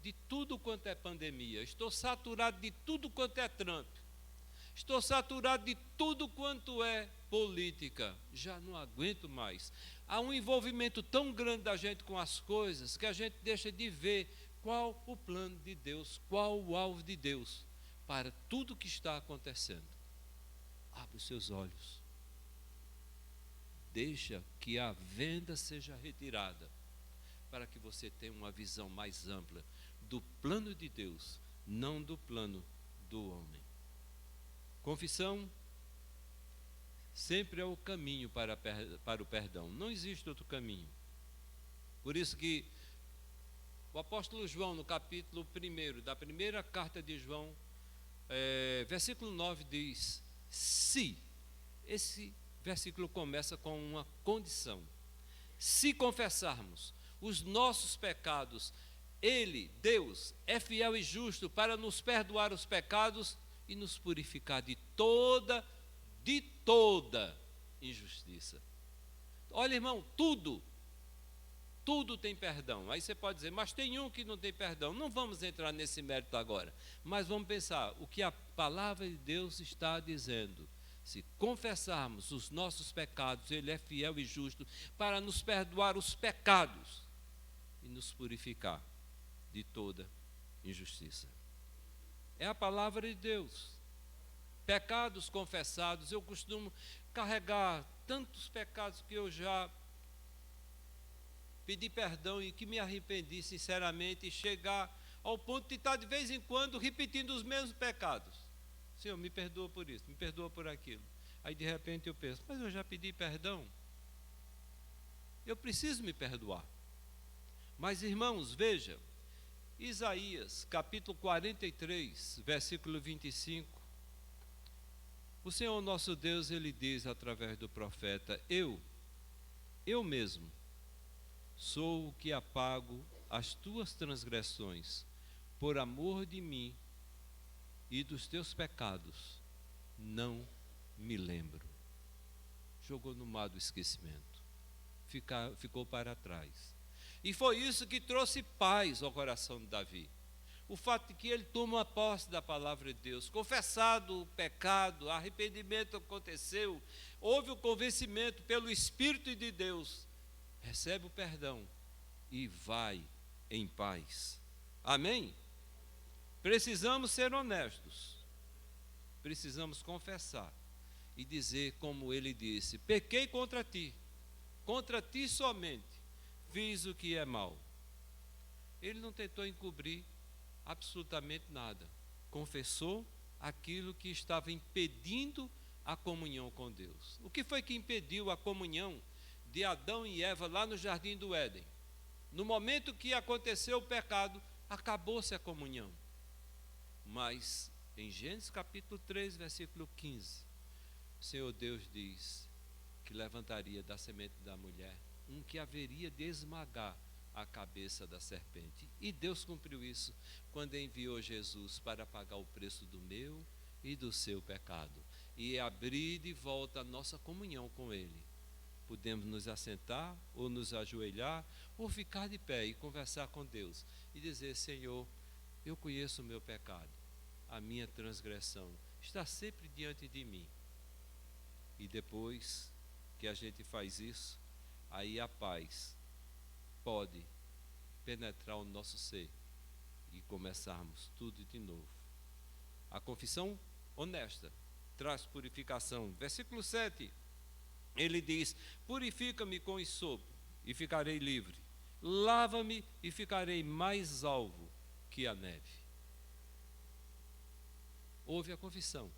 de tudo quanto é pandemia, estou saturado de tudo quanto é Trump, estou saturado de tudo quanto é política, já não aguento mais. Há um envolvimento tão grande da gente com as coisas que a gente deixa de ver qual o plano de Deus, qual o alvo de Deus para tudo que está acontecendo. Abre os seus olhos. Deixa que a venda seja retirada, para que você tenha uma visão mais ampla do plano de Deus, não do plano do homem. Confissão sempre é o caminho para o perdão. Não existe outro caminho. Por isso que o apóstolo João, no capítulo 1 da primeira carta de João, versículo 9 diz: se. Esse versículo começa com uma condição. Se confessarmos os nossos pecados, Ele, Deus, é fiel e justo para nos perdoar os pecados e nos purificar de toda injustiça. Olha, irmão, tudo tem perdão. Aí você pode dizer, mas tem um que não tem perdão. Não vamos entrar nesse mérito agora, mas vamos pensar o que a palavra de Deus está dizendo. Se confessarmos os nossos pecados, Ele é fiel e justo para nos perdoar os pecados e nos purificar de toda injustiça. É a palavra de Deus. Pecados confessados, eu costumo carregar tantos pecados que eu já pedi perdão e que me arrependi sinceramente, e chegar ao ponto de estar de vez em quando repetindo os mesmos pecados. Senhor, me perdoa por isso, me perdoa por aquilo. Aí de repente eu penso, mas eu já pedi perdão. Eu preciso me perdoar. Mas irmãos, veja, Isaías capítulo 43, versículo 25. O Senhor nosso Deus, Ele diz através do profeta: eu mesmo, sou o que apago as tuas transgressões, por amor de mim, e dos teus pecados não me lembro. Jogou no mar do esquecimento, ficou para trás. E foi isso que trouxe paz ao coração de Davi. O fato de que ele toma posse da palavra de Deus, confessado o pecado, arrependimento aconteceu, houve o convencimento pelo Espírito de Deus, recebe o perdão e vai em paz. Amém? Precisamos ser honestos, precisamos confessar e dizer como ele disse: pequei contra ti somente fiz o que é mal. Ele não tentou encobrir absolutamente nada, confessou aquilo que estava impedindo a comunhão com Deus. O que foi que impediu a comunhão de Adão e Eva lá no jardim do Éden? No momento que aconteceu o pecado, acabou-se a comunhão. Mas em Gênesis capítulo 3, versículo 15, o Senhor Deus diz que levantaria da semente da mulher um que haveria de esmagar a cabeça da serpente. E Deus cumpriu isso quando enviou Jesus para pagar o preço do meu e do seu pecado e abrir de volta a nossa comunhão com Ele. Podemos nos assentar ou nos ajoelhar ou ficar de pé e conversar com Deus e dizer: Senhor, eu conheço o meu pecado, a minha transgressão está sempre diante de mim. E depois que a gente faz isso, aí a paz pode penetrar o nosso ser e começarmos tudo de novo. A confissão honesta traz purificação. Versículo 7, ele diz: purifica-me com hisopo e ficarei livre, lava-me e ficarei mais alvo que a neve. Houve a confissão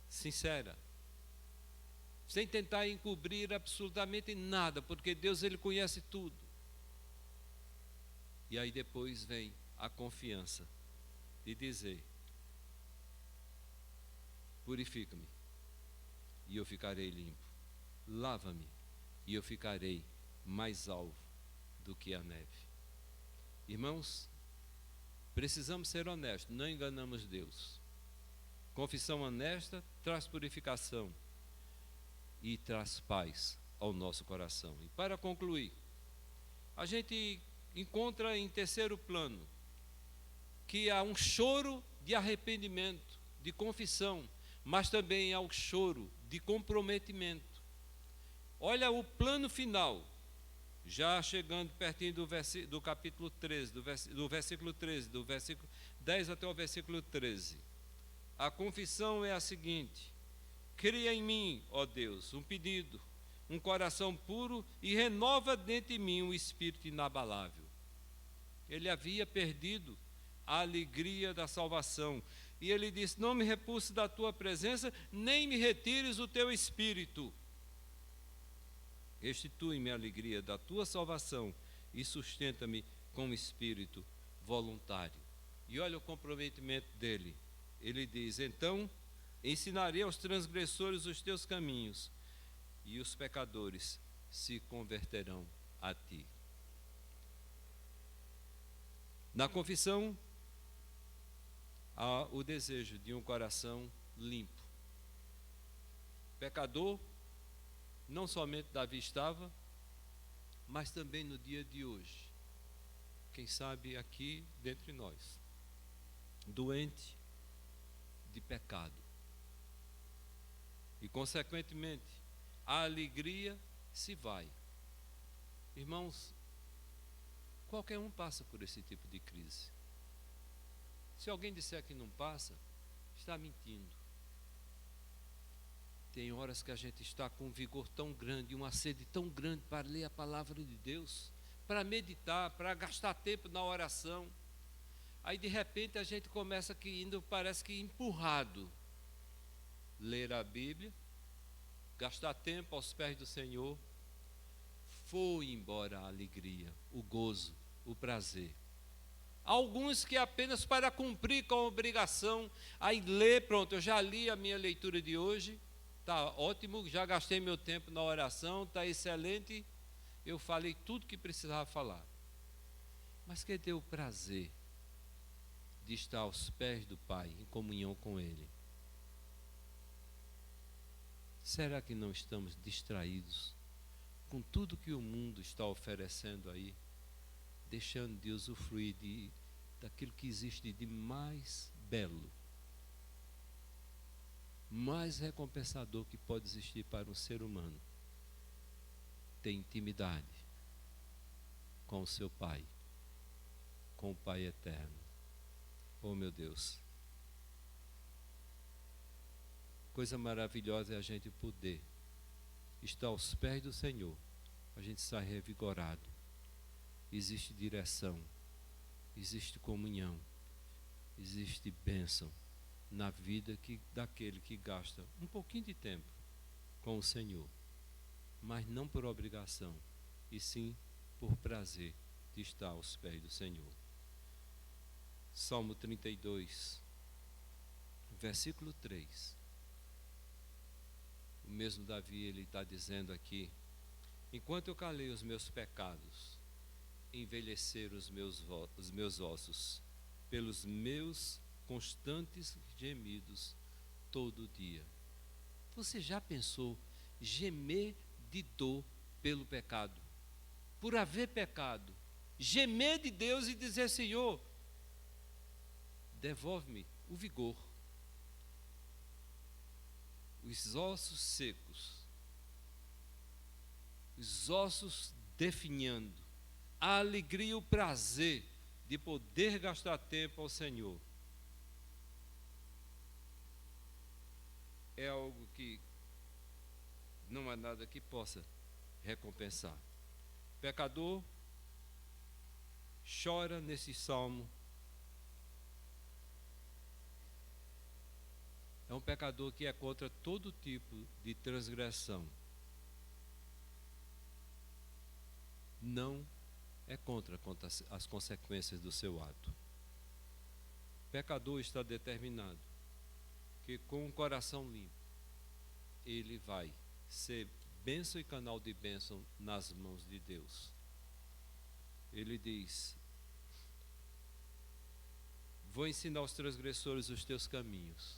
sincera, sem tentar encobrir absolutamente nada, porque Deus, ele conhece tudo. E aí depois vem a confiança de dizer: purifica-me e eu ficarei limpo, lava-me e eu ficarei mais alvo do que a neve. Irmãos, precisamos ser honestos, não enganamos Deus. Confissão honesta traz purificação e traz paz ao nosso coração. E para concluir, a gente encontra em terceiro plano que há um choro de arrependimento, de confissão, mas também há o choro de comprometimento. Olha o plano final, já chegando pertinho do capítulo 13, do versículo 13, do versículo 10 até o versículo 13. A confissão é a seguinte: cria em mim, ó Deus, um pedido, um coração puro, e renova dentro de mim um espírito inabalável. Ele havia perdido a alegria da salvação, e ele disse: não me repulse da tua presença, nem me retires o teu espírito. Restitui-me a alegria da tua salvação e sustenta-me com um espírito voluntário. E olha o comprometimento dele. Ele diz: então ensinarei aos transgressores os teus caminhos, e os pecadores se converterão a ti. Na confissão, há o desejo de um coração limpo. Pecador, não somente Davi estava, mas também no dia de hoje. Quem sabe aqui dentre nós, doente de pecado. E consequentemente, a alegria se vai. Irmãos, qualquer um passa por esse tipo de crise. Se alguém disser que não passa, está mentindo. Tem horas que a gente está com um vigor tão grande, uma sede tão grande para ler a palavra de Deus, para meditar, para gastar tempo na oração. Aí de repente a gente começa que indo, parece que empurrado, ler a Bíblia, gastar tempo aos pés do Senhor. Foi embora a alegria, o gozo, o prazer. Alguns que apenas para cumprir com a obrigação, aí lê, pronto, eu já li a minha leitura de hoje, está ótimo, já gastei meu tempo na oração, está excelente, eu falei tudo que precisava falar. Mas cadê o prazer de estar aos pés do Pai, em comunhão com Ele? Será que não estamos distraídos com tudo que o mundo está oferecendo aí, deixando de usufruir daquilo que existe de mais belo, mais recompensador que pode existir para um ser humano? Ter intimidade com o seu Pai, com o Pai eterno. Oh meu Deus, coisa maravilhosa é a gente poder estar aos pés do Senhor. A gente sai revigorado. Existe direção, existe comunhão, existe bênção na vida daquele que gasta um pouquinho de tempo com o Senhor, mas não por obrigação, e sim por prazer de estar aos pés do Senhor. Salmo 32, versículo 3. O mesmo Davi, ele está dizendo aqui: enquanto eu calei os meus pecados, envelheceram os meus ossos, pelos meus constantes gemidos todo dia. Você já pensou gemer de dor pelo pecado, por haver pecado, gemer de Deus e dizer: Senhor, devolve-me o vigor, os ossos secos, os ossos definhando, a alegria e o prazer de poder gastar tempo ao Senhor. É algo que não há nada que possa recompensar. Pecador chora nesse salmo É um pecador que é contra todo tipo de transgressão. Não é contra as consequências do seu ato. O pecador está determinado que com um coração limpo ele vai ser bênção e canal de bênção nas mãos de Deus. Ele diz: vou ensinar aos transgressores os teus caminhos.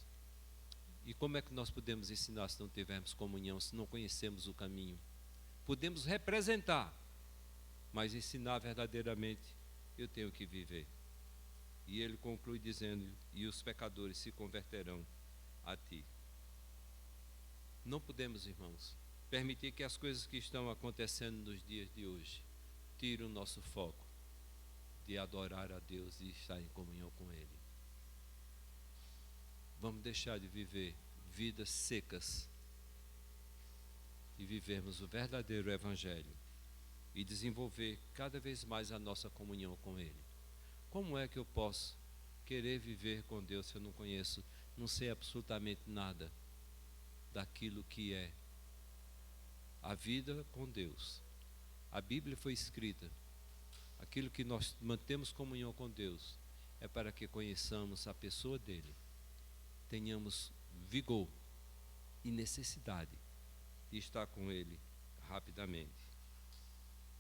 E como é que nós podemos ensinar se não tivermos comunhão, se não conhecemos o caminho? Podemos representar, mas ensinar verdadeiramente eu tenho que viver. E ele conclui dizendo: e os pecadores se converterão a ti. Não podemos, irmãos, permitir que as coisas que estão acontecendo nos dias de hoje tirem o nosso foco de adorar a Deus e estar em comunhão com Ele. Vamos deixar de viver vidas secas e vivermos o verdadeiro Evangelho e desenvolver cada vez mais a nossa comunhão com Ele. Como é que eu posso querer viver com Deus se eu não conheço, não sei absolutamente nada daquilo que é a vida com Deus? A Bíblia foi escrita. Aquilo que nós mantemos comunhão com Deus é para que conheçamos a pessoa dele, tenhamos vigor e necessidade de estar com ele rapidamente.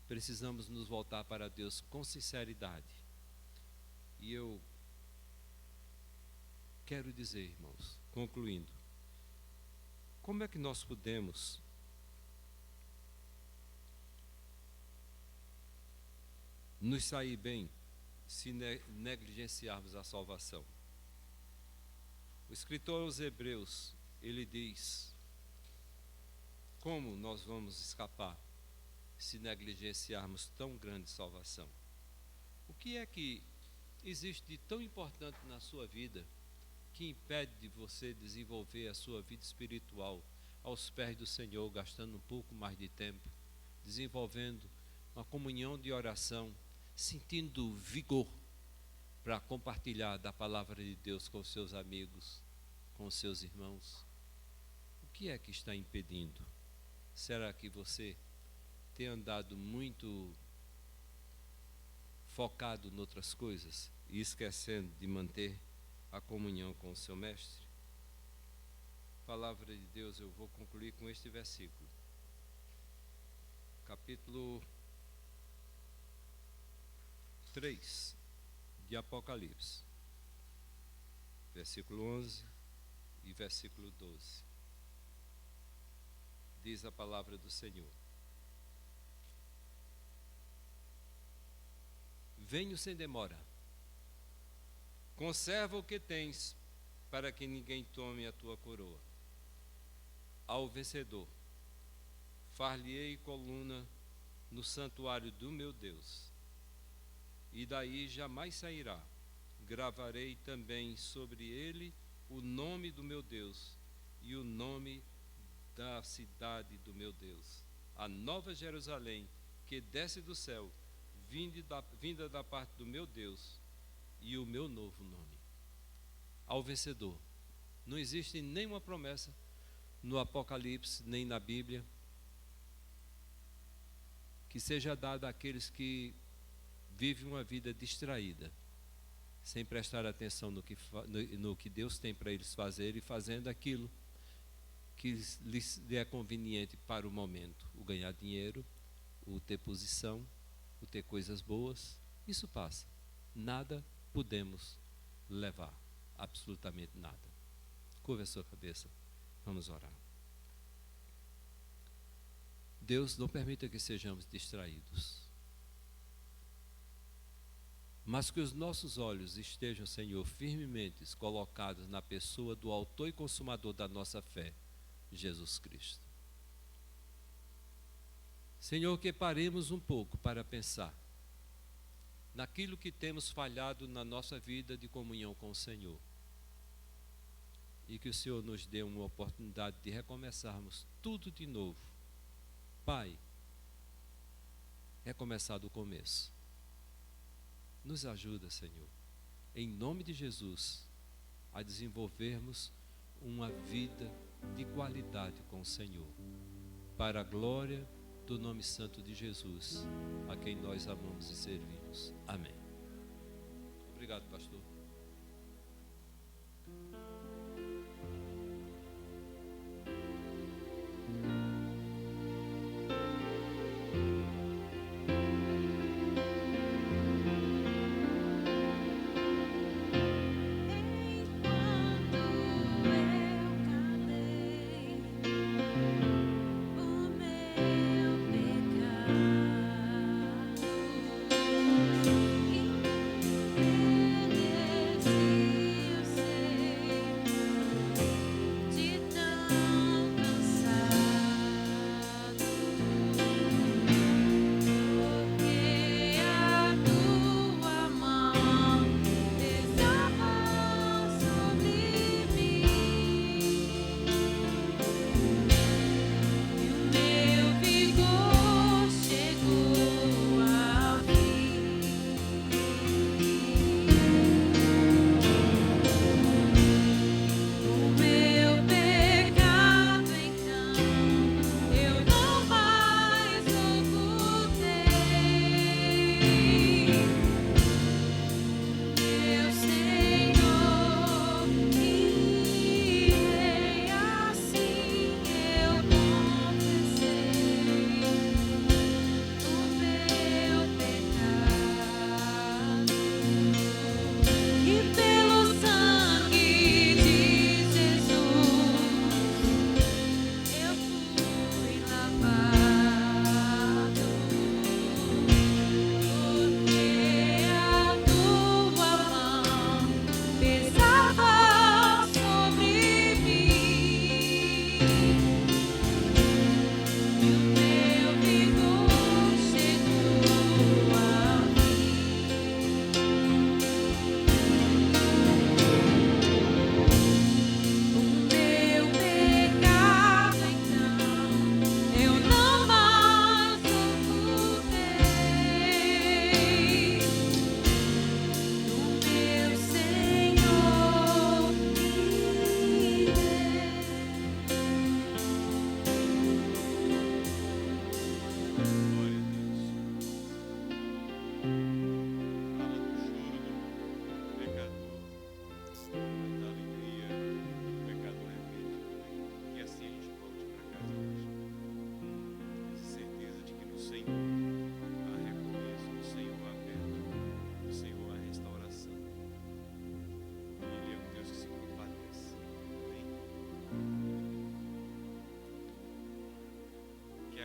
Precisamos nos voltar para Deus com sinceridade. E eu quero dizer, irmãos, concluindo, como é que nós podemos nos sair bem se negligenciarmos a salvação? O escritor aos Hebreus, ele diz: como nós vamos escapar se negligenciarmos tão grande salvação? O que é que existe de tão importante na sua vida que impede de você desenvolver a sua vida espiritual aos pés do Senhor, gastando um pouco mais de tempo, desenvolvendo uma comunhão de oração, sentindo vigor para compartilhar da palavra de Deus com os seus amigos, com os seus irmãos? O que é que está impedindo? Será que você tem andado muito focado em outras coisas e esquecendo de manter a comunhão com o seu mestre? Palavra de Deus, eu vou concluir com este versículo. Capítulo 3 de Apocalipse, versículo 11 e versículo 12. Diz a palavra do Senhor: venho sem demora, conserva o que tens, para que ninguém tome a tua coroa. Ao vencedor, far-lhe-ei coluna no santuário do meu Deus, e daí jamais sairá. Gravarei também sobre ele o nome do meu Deus e o nome da cidade do meu Deus, a nova Jerusalém, que desce do céu, vinda da parte do meu Deus, e o meu novo nome. Ao vencedor. Não existe nenhuma promessa no Apocalipse, nem na Bíblia, que seja dada àqueles que vivem uma vida distraída, sem prestar atenção no que Deus tem para eles fazerem, e fazendo aquilo que lhes é conveniente para o momento. O ganhar dinheiro, o ter posição, o ter coisas boas, isso passa. Nada podemos levar, absolutamente nada. Curva a sua cabeça, vamos orar. Deus, não permita que sejamos distraídos, mas que os nossos olhos estejam, Senhor, firmemente colocados na pessoa do autor e consumador da nossa fé, Jesus Cristo. Senhor, que paremos um pouco para pensar naquilo que temos falhado na nossa vida de comunhão com o Senhor, e que o Senhor nos dê uma oportunidade de recomeçarmos tudo de novo. Pai, recomeçar do começo. Nos ajuda, Senhor, em nome de Jesus, a desenvolvermos uma vida de qualidade com o Senhor, para a glória do nome santo de Jesus, a quem nós amamos e servimos. Amém. Obrigado, pastor.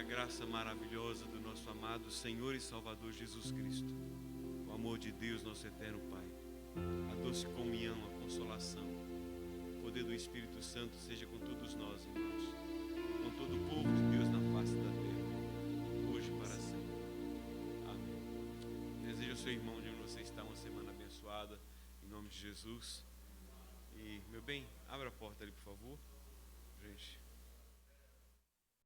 Graça maravilhosa do nosso amado Senhor e Salvador Jesus Cristo, o amor de Deus, nosso eterno Pai, a doce comunhão, a consolação, o poder do Espírito Santo seja com todos nós, irmãos, com todo o povo de Deus na face da terra, hoje e para sempre. Amém. Desejo ao seu irmão de onde você está uma semana abençoada, em nome de Jesus. E, meu bem, abra a porta ali, por favor, gente.